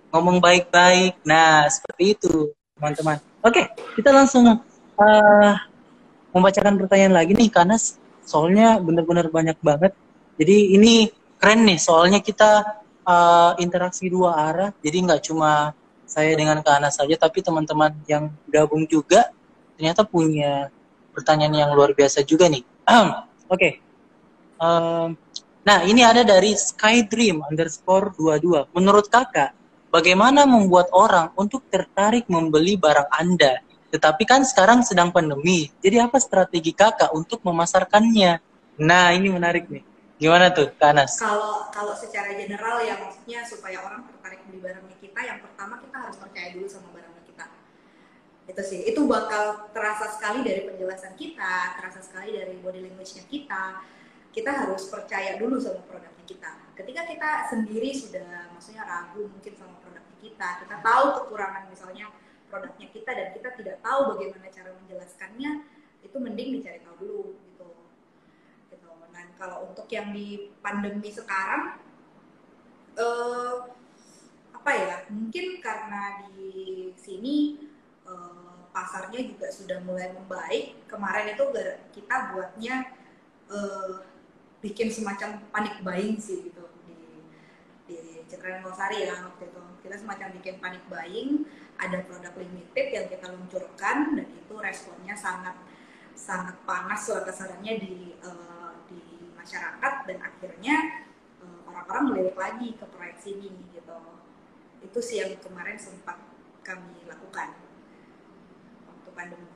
ngomong baik-baik. Nah, seperti itu, teman-teman. Oke, kita langsung membacakan pertanyaan lagi nih, karena soalnya benar-benar banyak banget. Jadi ini keren nih, soalnya kita interaksi dua arah. Jadi nggak cuma saya dengan Kak Anas saja, tapi teman-teman yang gabung juga ternyata punya pertanyaan yang luar biasa juga nih. Oke. Nah, ini ada dari skydream_22. Menurut kakak, bagaimana membuat orang untuk tertarik membeli barang Anda? Tetapi kan sekarang sedang pandemi, jadi apa strategi kakak untuk memasarkannya? Nah, ini menarik nih. Gimana tuh, Kak Anas? Kalau secara general ya, maksudnya supaya orang tertarik beli barangnya kita, yang pertama kita harus percaya dulu sama barangnya kita. Itu sih, itu bakal terasa sekali dari penjelasan kita, terasa sekali dari body language-nya kita. Kita harus percaya dulu sama produknya kita. Ketika kita sendiri sudah maksudnya ragu mungkin sama produknya kita tahu kekurangan misalnya produknya kita dan kita tidak tahu bagaimana cara menjelaskannya, itu mending dicari tahu dulu gitu. Nah, kalau untuk yang di pandemi sekarang, apa ya? Mungkin karena di sini pasarnya juga sudah mulai membaik. Kemarin itu kita buatnya bikin semacam panic buying sih gitu di Cekran Losari ya waktu itu. Kita semacam bikin panic buying, ada produk limited yang kita luncurkan dan itu responnya sangat panas lah kasarannya di masyarakat dan akhirnya orang-orang melirik lagi ke proyek sini gitu. Itu sih yang kemarin sempat kami lakukan waktu pandemi.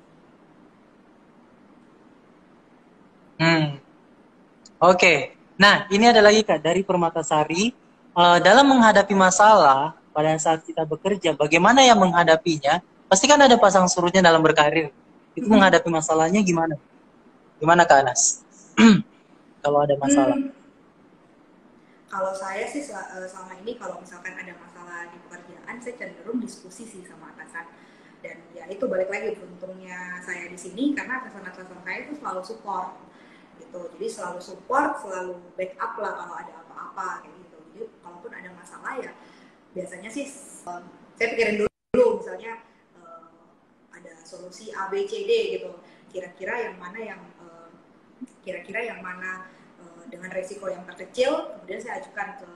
Oke. Nah, ini ada lagi Kak dari Permatasari. Dalam menghadapi masalah pada saat kita bekerja, bagaimana yang menghadapinya? Pasti kan ada pasang surutnya dalam berkarir. Itu menghadapi masalahnya gimana? Gimana Kak Anas? Kalau ada masalah. Kalau saya sih selama ini kalau misalkan ada masalah di pekerjaan, saya cenderung diskusi sih sama atasan. Dan ya itu balik lagi beruntungnya saya di sini karena atasan-atasan saya itu selalu support gitu. Jadi selalu support, selalu backup lah kalau ada apa-apa kayak gitu. Jadi kalaupun ada masalah ya biasanya sih saya pikirin dulu misalnya ada solusi A B C D gitu. Kira-kira yang mana dengan resiko yang terkecil, kemudian saya ajukan ke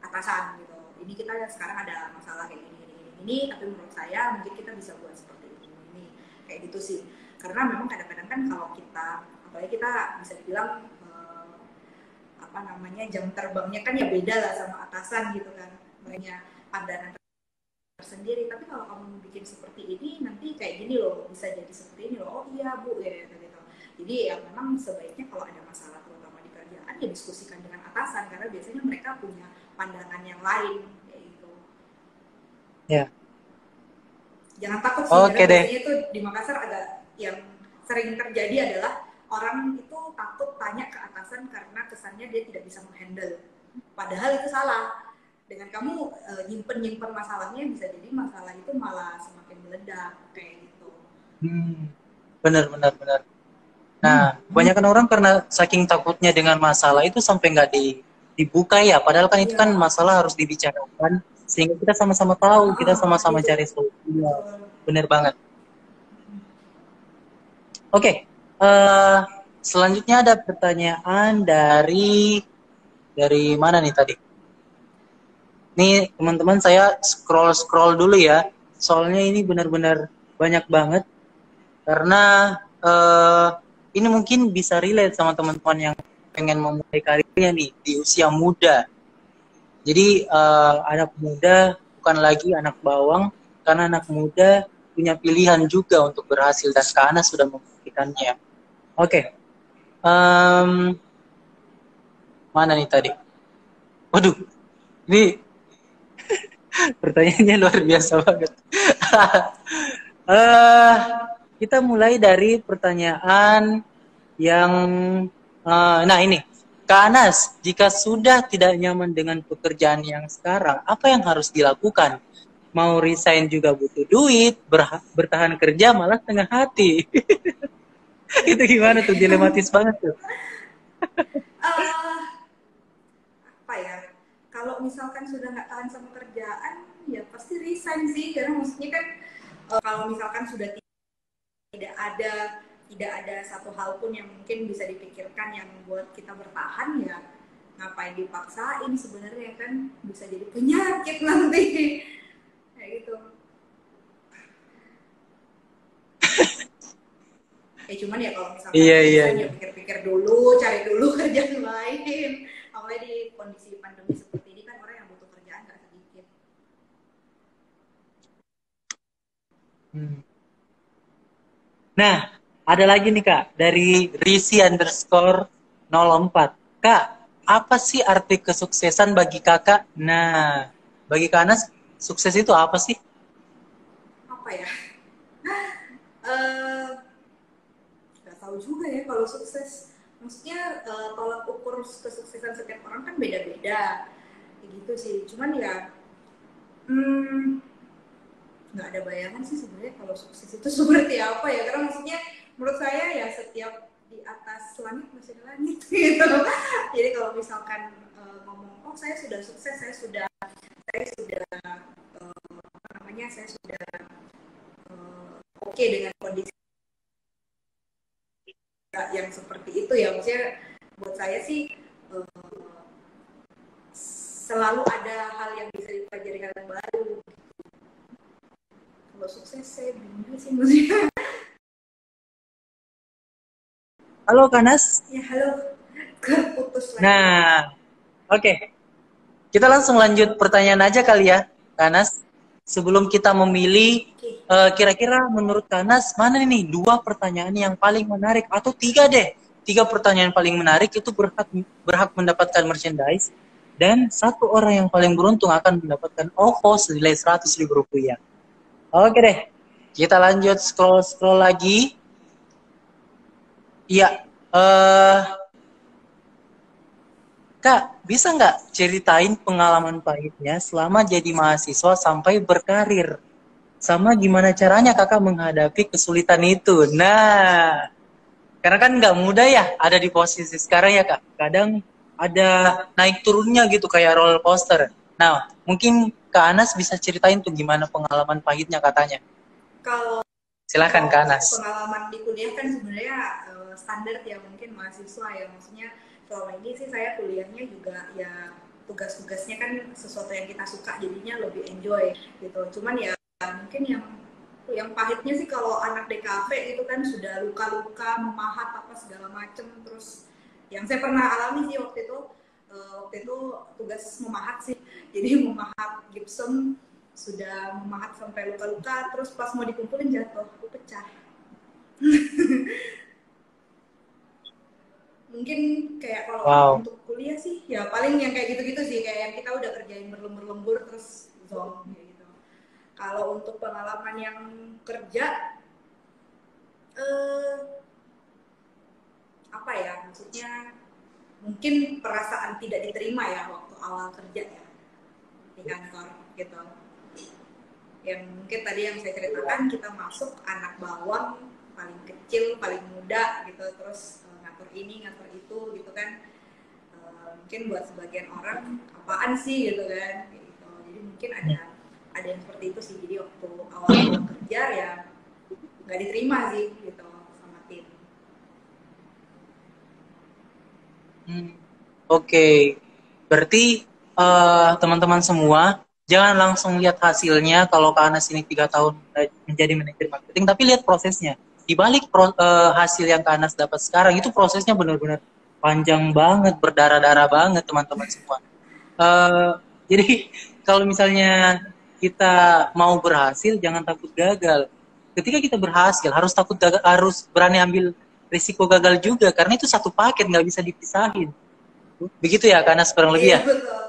atasan gitu. Ini kita sekarang ada masalah kayak gini, tapi menurut saya mungkin kita bisa buat seperti ini, kayak gitu sih. Karena memang kadang-kadang kan kalau kita, apalagi kita bisa dibilang jam terbangnya kan ya beda lah sama atasan gitu kan, makanya pandangan tersendiri. Tapi kalau kamu bikin seperti ini, nanti kayak gini loh, bisa jadi seperti ini loh. Oh iya bu, ya gitu. Jadi ya memang sebaiknya kalau ada masalah terutama di kerjaan ya diskusikan dengan atasan karena biasanya mereka punya pandangan yang lain kayak gitu. Ya. Jangan takut sih, karena biasanya itu di Makassar agak yang sering terjadi adalah orang itu takut tanya ke atasan karena kesannya dia tidak bisa menghandle. Padahal itu salah. Dengan kamu nyimpen masalahnya bisa jadi masalah itu malah semakin meledak kayak gitu. Benar. Nah, kebanyakan orang karena saking takutnya dengan masalah itu sampai nggak dibuka ya. Padahal kan itu kan masalah harus dibicarakan sehingga kita sama-sama tahu, kita sama-sama cari solusinya. Benar banget. Oke, selanjutnya ada pertanyaan dari mana nih tadi? Nih teman-teman saya scroll dulu ya. Soalnya ini benar-benar banyak banget. Karena ini mungkin bisa relate sama teman-teman yang pengen memulai karirnya nih di usia muda. Jadi anak muda bukan lagi anak bawang, karena anak muda punya pilihan juga untuk berhasil dan Kak Anas sudah membuktikannya. Oke, mana nih tadi? Waduh, ini pertanyaannya luar biasa banget. Eh, kita mulai dari pertanyaan yang, nah ini, Kak Anas, jika sudah tidak nyaman dengan pekerjaan yang sekarang, apa yang harus dilakukan? Mau resign juga butuh duit, bertahan kerja malah setengah hati. Itu gimana tuh, dilematis banget tuh. Eh, apa ya? Kalau misalkan sudah nggak tahan sama kerjaan, ya pasti resign sih. Karena maksudnya kan kalau misalkan sudah tidak ada satu hal pun yang mungkin bisa dipikirkan yang buat kita bertahan, ya ngapain dipaksain, sebenarnya kan bisa jadi penyakit nanti kayak gitu. Cuman ya kalau misalkan Iya. pikir-pikir dulu, cari dulu kerjaan lain. Apalagi di kondisi pandemi seperti ini kan orang yang butuh kerjaan nggak sedikit. Nah, ada lagi nih Kak, dari Risi_04. Kak, apa sih arti kesuksesan bagi kakak? Nah, bagi Kak Anas, sukses itu apa sih? Apa ya? Nggak tahu juga ya kalau sukses. Maksudnya tolak ukur kesuksesan setiap orang kan beda-beda. Gitu sih. Cuman ya nggak ada bayangan sih sebenarnya kalau sukses itu seperti apa ya. Karena maksudnya menurut saya ya setiap di atas langit masih ada langit gitu. Jadi kalau misalkan ngomong, oh saya sudah sukses, saya sudah apa namanya, saya sudah oke dengan kondisi yang seperti itu ya, maksudnya buat saya sih selalu ada hal yang bisa dipelajari, hal yang baru. Kalau sukses saya bingung sih maksudnya. Halo Kak Anas. Ya halo, keputus lagi. Nah, oke. Kita langsung lanjut pertanyaan aja kali ya, Kak Anas. Sebelum kita memilih, kira-kira menurut Kak Anas, mana nih 2 pertanyaan yang paling menarik? Atau 3 deh. 3 pertanyaan paling menarik itu berhak mendapatkan merchandise. Dan 1 orang yang paling beruntung akan mendapatkan OVO senilai Rp100.000. Oke deh, kita lanjut scroll lagi. Iya, Kak, bisa nggak ceritain pengalaman pahitnya selama jadi mahasiswa sampai berkarir? Sama gimana caranya kakak menghadapi kesulitan itu? Nah, karena kan nggak mudah ya ada di posisi sekarang ya kak. Kadang ada naik turunnya gitu kayak roller coaster. Nah, mungkin Kak Anas bisa ceritain tuh gimana pengalaman pahitnya katanya. Kalau Silahkan Kak Anas. pengalaman di kuliah kan sebenarnya standar ya, mungkin mahasiswa ya, maksudnya selama ini sih saya kuliahnya juga ya tugas-tugasnya kan sesuatu yang kita suka, jadinya lebih enjoy gitu. Cuman ya mungkin yang pahitnya sih kalau anak DKV itu kan sudah luka-luka, memahat apa segala macem. Terus yang saya pernah alami sih waktu itu tugas memahat sih, jadi memahat gypsum, sudah memahat sampai luka-luka, terus pas mau dikumpulin jatuh, pecah. Mungkin kayak kalau untuk kuliah sih ya paling yang kayak gitu-gitu sih, kayak yang kita udah kerjain berlembur-lembur terus zong kayak gitu. Kalau untuk pengalaman yang kerja apa ya, maksudnya mungkin perasaan tidak diterima ya waktu awal kerja ya di kantor gitu. Yang mungkin tadi yang saya ceritakan, kita masuk anak bawang, paling kecil, paling muda gitu, terus ngatur ini, ngatur itu gitu kan. Mungkin buat sebagian orang apaan sih gitu kan gitu. Jadi mungkin ada yang seperti itu sih. Jadi waktu awal kerja ya nggak diterima sih gitu sama tim. Oke. Berarti teman-teman semua jangan langsung lihat hasilnya kalau Kak Anas ini 3 tahun menjadi manajer marketing, tapi lihat prosesnya. Di balik hasil yang Kak Anas dapat sekarang itu prosesnya benar-benar panjang banget, berdarah-darah banget teman-teman semua. Jadi kalau misalnya kita mau berhasil, jangan takut gagal. Ketika kita berhasil, harus takut gagal, harus berani ambil risiko gagal juga, karena itu satu paket, nggak bisa dipisahin. Begitu ya, karena kurang lebih Iya ya. betul.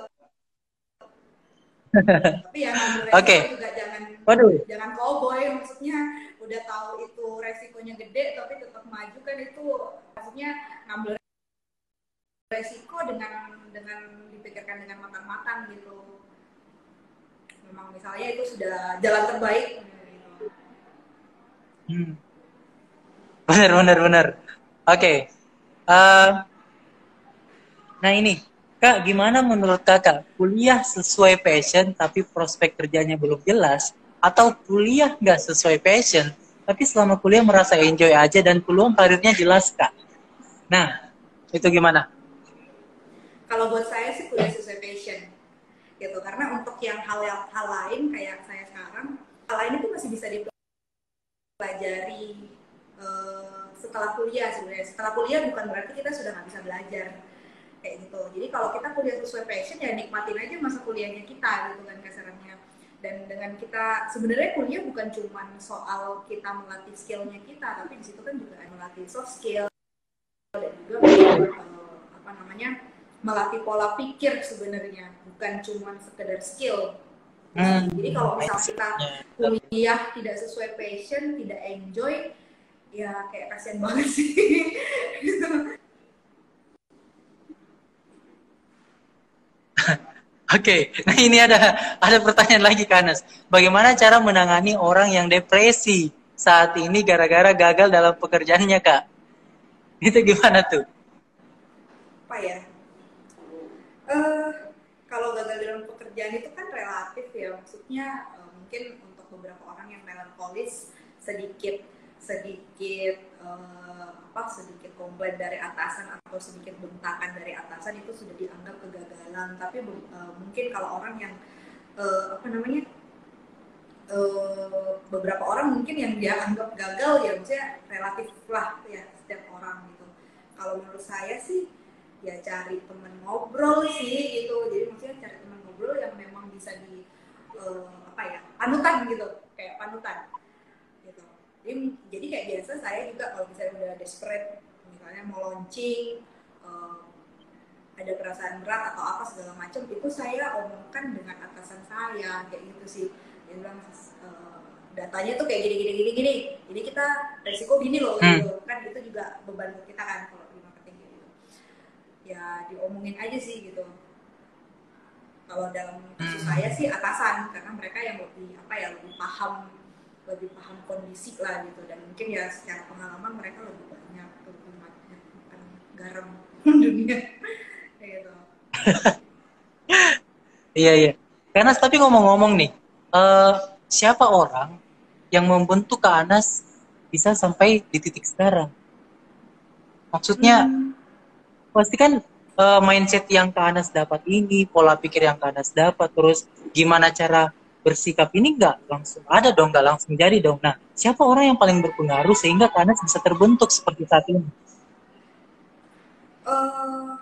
Tapi ya ngambil resiko Oke, juga jangan waduh. jangan cowboy, maksudnya udah tahu itu resikonya gede tapi tetap maju kan itu maksudnya ngambil resiko dengan dipikirkan dengan matang-matang gitu. Memang misalnya itu sudah jalan terbaik gitu. Hmm. Benar, benar, benar. Oke. Eh, nah ini, Kak, gimana menurut Kakak? Kuliah sesuai passion tapi prospek kerjanya belum jelas, atau kuliah nggak sesuai passion tapi selama kuliah merasa enjoy aja dan peluang karirnya jelas, Kak? Nah, itu gimana? Kalau buat saya sih kuliah sesuai passion gitu, karena untuk yang hal lain kayak saya sekarang, hal lain itu masih bisa dipelajari setelah kuliah sebenarnya. Setelah kuliah bukan berarti kita sudah nggak bisa belajar kayak gitu. Jadi kalau kita kuliah sesuai passion ya nikmatin aja masa kuliahnya kita gitu kan kasarannya. Dan dengan kita sebenarnya kuliah bukan cuma soal kita melatih skillnya kita, tapi di situ kan juga melatih soft skill dan juga apa namanya melatih pola pikir sebenarnya, bukan cuma sekedar skill. Jadi kalau misalnya kita Mindsetnya. kuliah tidak sesuai passion, tidak enjoy, ya kayak kasihan banget sih. Oke, nah ini ada pertanyaan lagi, Kanas. Bagaimana cara menangani orang yang depresi saat ini gara-gara gagal dalam pekerjaannya, Kak? Itu gimana tuh? Apa ya? Eh, kalau gagal dalam pekerjaan itu kan relatif ya, maksudnya mungkin untuk beberapa orang yang melankolis sedikit sedikit sedikit komplain dari atasan atau sedikit bentakan dari atasan itu sudah dianggap kegagalan. Tapi mungkin kalau orang yang apa namanya beberapa orang mungkin yang dia anggap gagal ya maksudnya relatif lah ya setiap orang gitu. Kalau menurut saya sih ya cari teman ngobrol sih gitu, jadi maksudnya cari teman ngobrol yang memang bisa di apa ya panutan gitu, kayak panutan gitu. Jadi kayak biasa saya juga kalau misalnya udah desperate misalnya mau launching uh, ada perasaan berat atau apa segala macam itu saya omongkan dengan atasan saya kayak gitu sih. Dia bilang datanya tuh kayak gini gini gini gini, jadi kita resiko gini loh gitu kan, itu juga beban buat kita kan kalau di marketing gitu. Ya diomongin aja sih gitu. Kalau dalam kasus saya sih atasan, karena mereka yang lebih apa ya lebih paham kondisi lah gitu, dan mungkin ya secara pengalaman mereka lebih banyak makan garam dunia gitu. Iya, iya. Karena tapi ngomong-ngomong nih, eh, siapa orang yang membentuk Kak Anas bisa sampai di titik sekarang? Maksudnya, Hmm, pasti kan mindset yang Kak Anas dapat ini, pola pikir yang Kak Anas dapat, terus gimana cara bersikap ini nggak langsung ada dong, nggak langsung jadi dong. Nah, siapa orang yang paling berpengaruh sehingga Kak Anas bisa terbentuk seperti saat ini? uh,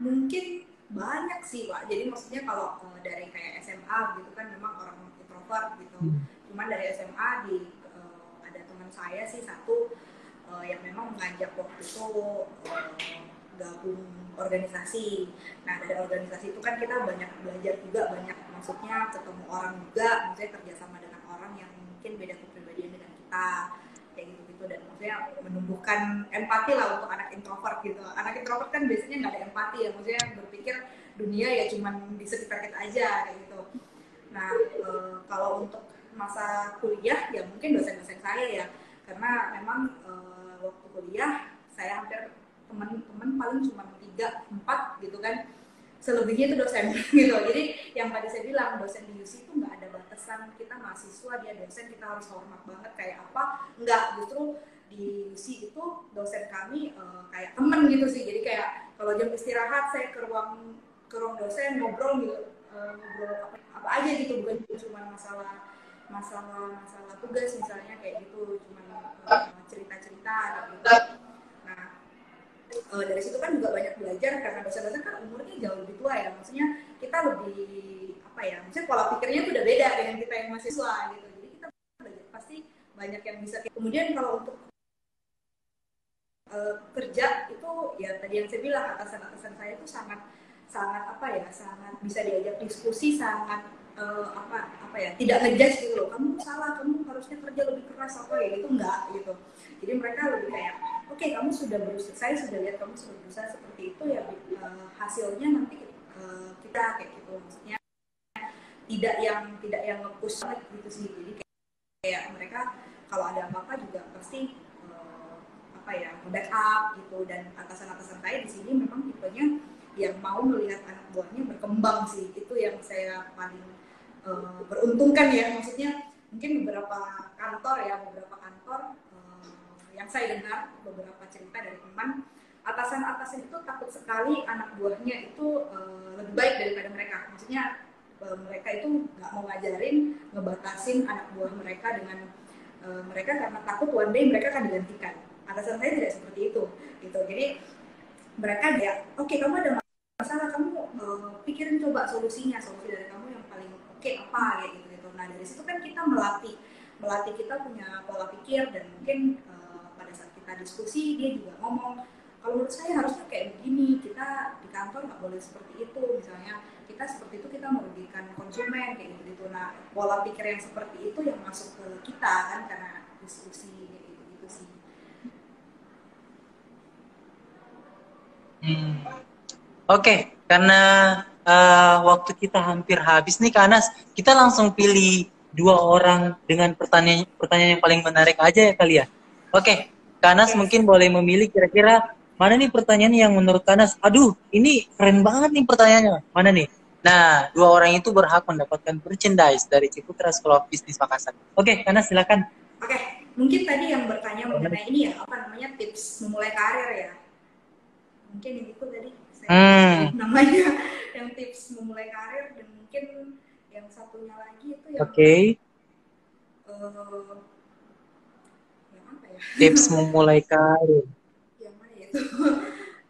mungkin banyak sih Pak. Jadi maksudnya kalau dari kayak SMA gitu kan memang orang introvert gitu. Cuman dari SMA ada teman saya sih satu yang memang mengajak waktu itu uh, gabung organisasi. Nah dari organisasi itu kan kita banyak belajar juga, banyak maksudnya ketemu orang juga, maksudnya kerjasama dengan orang yang mungkin beda kepribadian dengan kita kayak gitu-gitu, dan maksudnya menumbuhkan empati lah untuk anak introvert gitu. Anak introvert kan biasanya nggak ada empati ya, maksudnya berpikir dunia ya cuman di sekitar kita aja kayak gitu. Nah kalau untuk masa kuliah ya mungkin dosen-dosen saya ya, karena memang waktu kuliah saya hampir teman-teman paling cuma 3 4 gitu kan, selebihnya itu dosen gitu. Jadi yang tadi saya bilang dosen di UC itu nggak ada batasan, kita mahasiswa dia dosen kita harus hormat banget kayak apa, nggak, justru di UC itu dosen kami kayak temen gitu sih. Jadi kayak kalau jam istirahat saya ke ruang dosen ngobrol gitu, ngobrol apa aja gitu, bukan cuma masalah masalah tugas misalnya kayak gitu, cuma cerita-cerita gitu. Nah dari situ kan juga banyak belajar karena dosen-dosen kan umurnya jauh lebih tua ya, maksudnya kita lebih apa ya, maksudnya pola pikirnya itu udah beda dengan kita yang mahasiswa gitu, jadi kita belajar pasti banyak yang bisa. Kemudian kalau untuk kerja itu ya tadi yang saya bilang, atasan-atasan saya itu sangat sangat apa ya, sangat bisa diajak diskusi, sangat apa ya, tidak ngejudge gitu loh, kamu salah, kamu harusnya kerja lebih keras apa ya, itu enggak gitu. Jadi mereka lebih kayak oke, kamu sudah berusaha, saya sudah lihat kamu sudah berusaha seperti itu ya, hasilnya nanti kita kayak gitu, maksudnya tidak yang nge-push banget gitu sih. Jadi kayak mereka kalau ada apa-apa juga pasti apa ya, backup gitu. Dan atasan-atasan saya di sini memang tipenya yang mau melihat anak buahnya berkembang sih, itu yang saya paling beruntungkan ya, maksudnya mungkin beberapa kantor yang saya dengar beberapa cerita dari teman, atasan-atasan itu takut sekali anak buahnya itu lebih baik daripada mereka, maksudnya mereka itu nggak mau ngajarin, ngebatasin anak buah mereka dengan mereka karena takut one day mereka akan digantikan. Atasan saya tidak seperti itu gitu. Jadi mereka ya oke, kamu ada masalah, kamu pikirin coba solusi dari kamu yang paling oke apa kayak gitu. Nah dari situ kan kita melatih kita punya pola pikir, dan mungkin pada saat kita diskusi dia juga ngomong, kalau menurut saya harusnya kayak begini, kita di kantor nggak boleh seperti itu, misalnya kita seperti itu kita merugikan konsumen kayak gitu. Nah pola pikir yang seperti itu yang masuk ke kita kan karena diskusi kayak gitu sih. Oke, karena waktu kita hampir habis nih Kak Anas, kita langsung pilih 2 orang dengan pertanyaan yang paling menarik aja ya kali ya. Oke, Kak Anas mungkin boleh memilih kira-kira mana nih pertanyaan yang menurut Kak Anas, aduh ini keren banget nih pertanyaannya, mana nih? Nah, 2 orang itu berhak mendapatkan merchandise dari Ciputra School of Business Makassar. Oke, Kak Anas silakan. Oke, mungkin tadi yang bertanya mengenai ini ya, apa namanya, tips memulai karir ya. Mungkin yang itu tadi saya namanya yang tips memulai karir, dan mungkin yang satunya lagi itu yang yang apa ya? Tips memulai karir. Yang mana ya itu?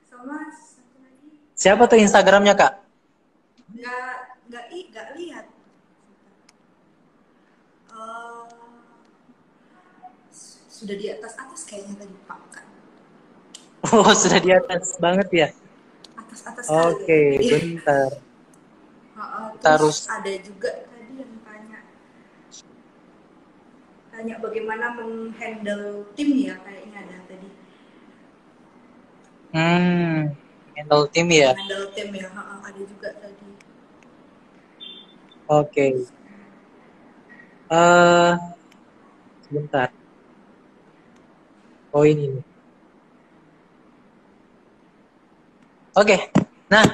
Sama satu lagi. Siapa tuh Instagramnya Kak? Nggak lihat. Sudah di atas kayaknya tadi Pak kan. Oh, sudah di atas banget ya? Atas Oke, bentar. Terus ada juga tadi yang tanya bagaimana menghandle tim ya, kayaknya ada tadi. Handle tim ya? Handle tim ya, ada juga tadi. Oke. Sebentar. Oh ini nih. Oke. Nah,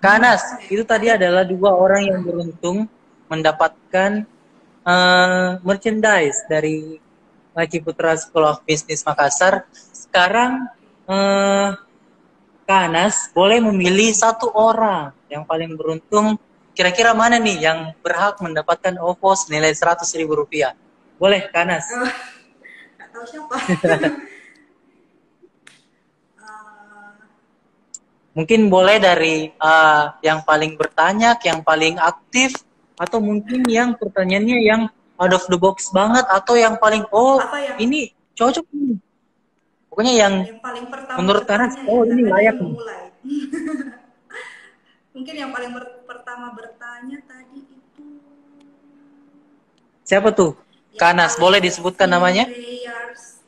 Kak Anas, itu tadi adalah 2 orang yang beruntung mendapatkan merchandise dari Ciputra School of Business Makassar. Sekarang Kak Anas boleh memilih 1 orang yang paling beruntung. Kira-kira mana nih yang berhak mendapatkan OVO senilai Rp100.000? Boleh, Kak Anas? Nggak tahu siapa. Mungkin boleh dari yang paling bertanya, yang paling aktif, atau mungkin yang pertanyaannya yang out of the box banget, atau yang paling ini cocok nih. Pokoknya yang paling pertama menurut Kanas, ini layak nih. Mungkin yang paling pertama bertanya tadi itu siapa tuh? Kanas, boleh disebutkan namanya?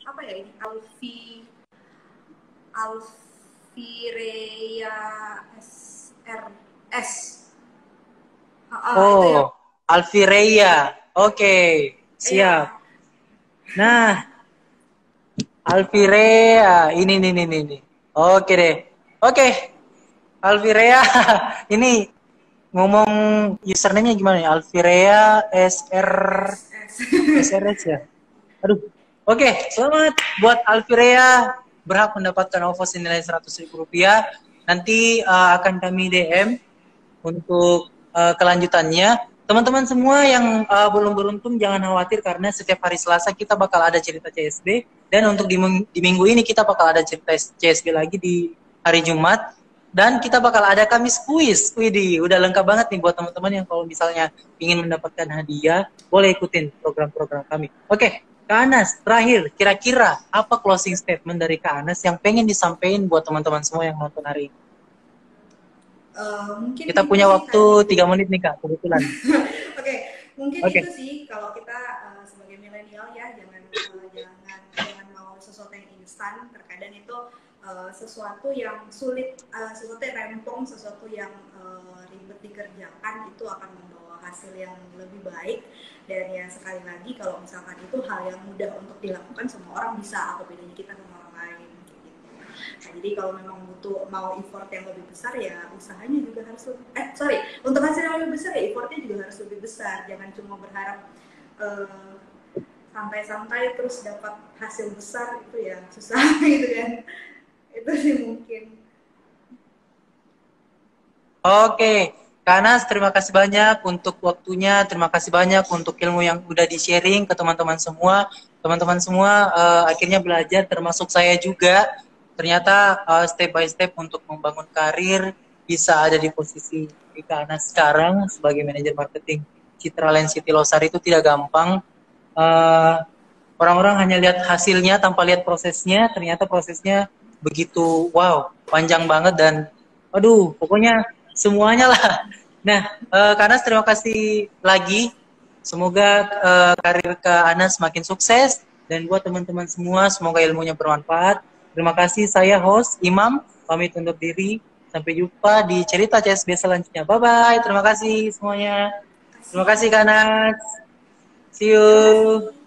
Apa ya ini? Alfireya SRS. Oh, Alfireya. Oke, siap. Nah, Alfireya, ini nih. Oke deh. Oke, Alfireya, ini ngomong username-nya gimana ya? Alfireya SRS ya. Aduh. Oke, selamat buat Alfireya, berhak mendapatkan OVO senilai Rp100.000. Nanti akan kami DM untuk kelanjutannya. Teman-teman semua yang belum beruntung jangan khawatir, karena setiap hari Selasa kita bakal ada cerita CSB. Dan untuk di minggu ini kita bakal ada cerita CSB lagi di hari Jumat. Dan kita bakal ada Kamis Kuis. Widih, udah lengkap banget nih buat teman-teman yang kalau misalnya ingin mendapatkan hadiah, boleh ikutin program-program kami. Oke, Kak Anas, terakhir, kira-kira apa closing statement dari Kak Anas yang pengen disampaikan buat teman-teman semua yang nonton hari ini? Mungkin Kita punya waktu 3 menit nih Kak, kebetulan. Oke, mungkin itu sih kalau kita sebagai milenial ya, jangan mau sesuatu yang instan. Terkadang itu sesuatu yang sulit, sesuatu yang rempong, sesuatu yang ribet dikerjakan itu akan membawa hasil yang lebih baik. Dan ya sekali lagi kalau misalkan itu hal yang mudah untuk dilakukan, semua orang bisa. Apa bedanya kita sama orang lain gitu. Nah, jadi kalau memang mau effort yang lebih besar ya usahanya juga harus untuk hasil yang lebih besar ya effortnya juga harus lebih besar. Jangan cuma berharap santai-santai terus dapat hasil besar, itu ya susah gitu kan. Itu sih mungkin. Oke, Kak Anas, terima kasih banyak untuk waktunya, terima kasih banyak untuk ilmu yang udah di-sharing ke teman-teman semua. Teman-teman semua akhirnya belajar, termasuk saya juga. Ternyata step by step untuk membangun karir bisa ada di posisi Kak Anas sekarang sebagai manajer marketing Citra Land City Losari itu tidak gampang. Orang-orang hanya lihat hasilnya tanpa lihat prosesnya. Ternyata prosesnya begitu wow, panjang banget dan aduh, pokoknya semuanya lah. Nah, Kak Anas terima kasih lagi. Semoga karir Kak Anas makin sukses dan buat teman-teman semua semoga ilmunya bermanfaat. Terima kasih, saya host Imam pamit undur diri. Sampai jumpa di cerita CSB selanjutnya. Bye bye. Terima kasih semuanya. Terima kasih Kak Anas. See you.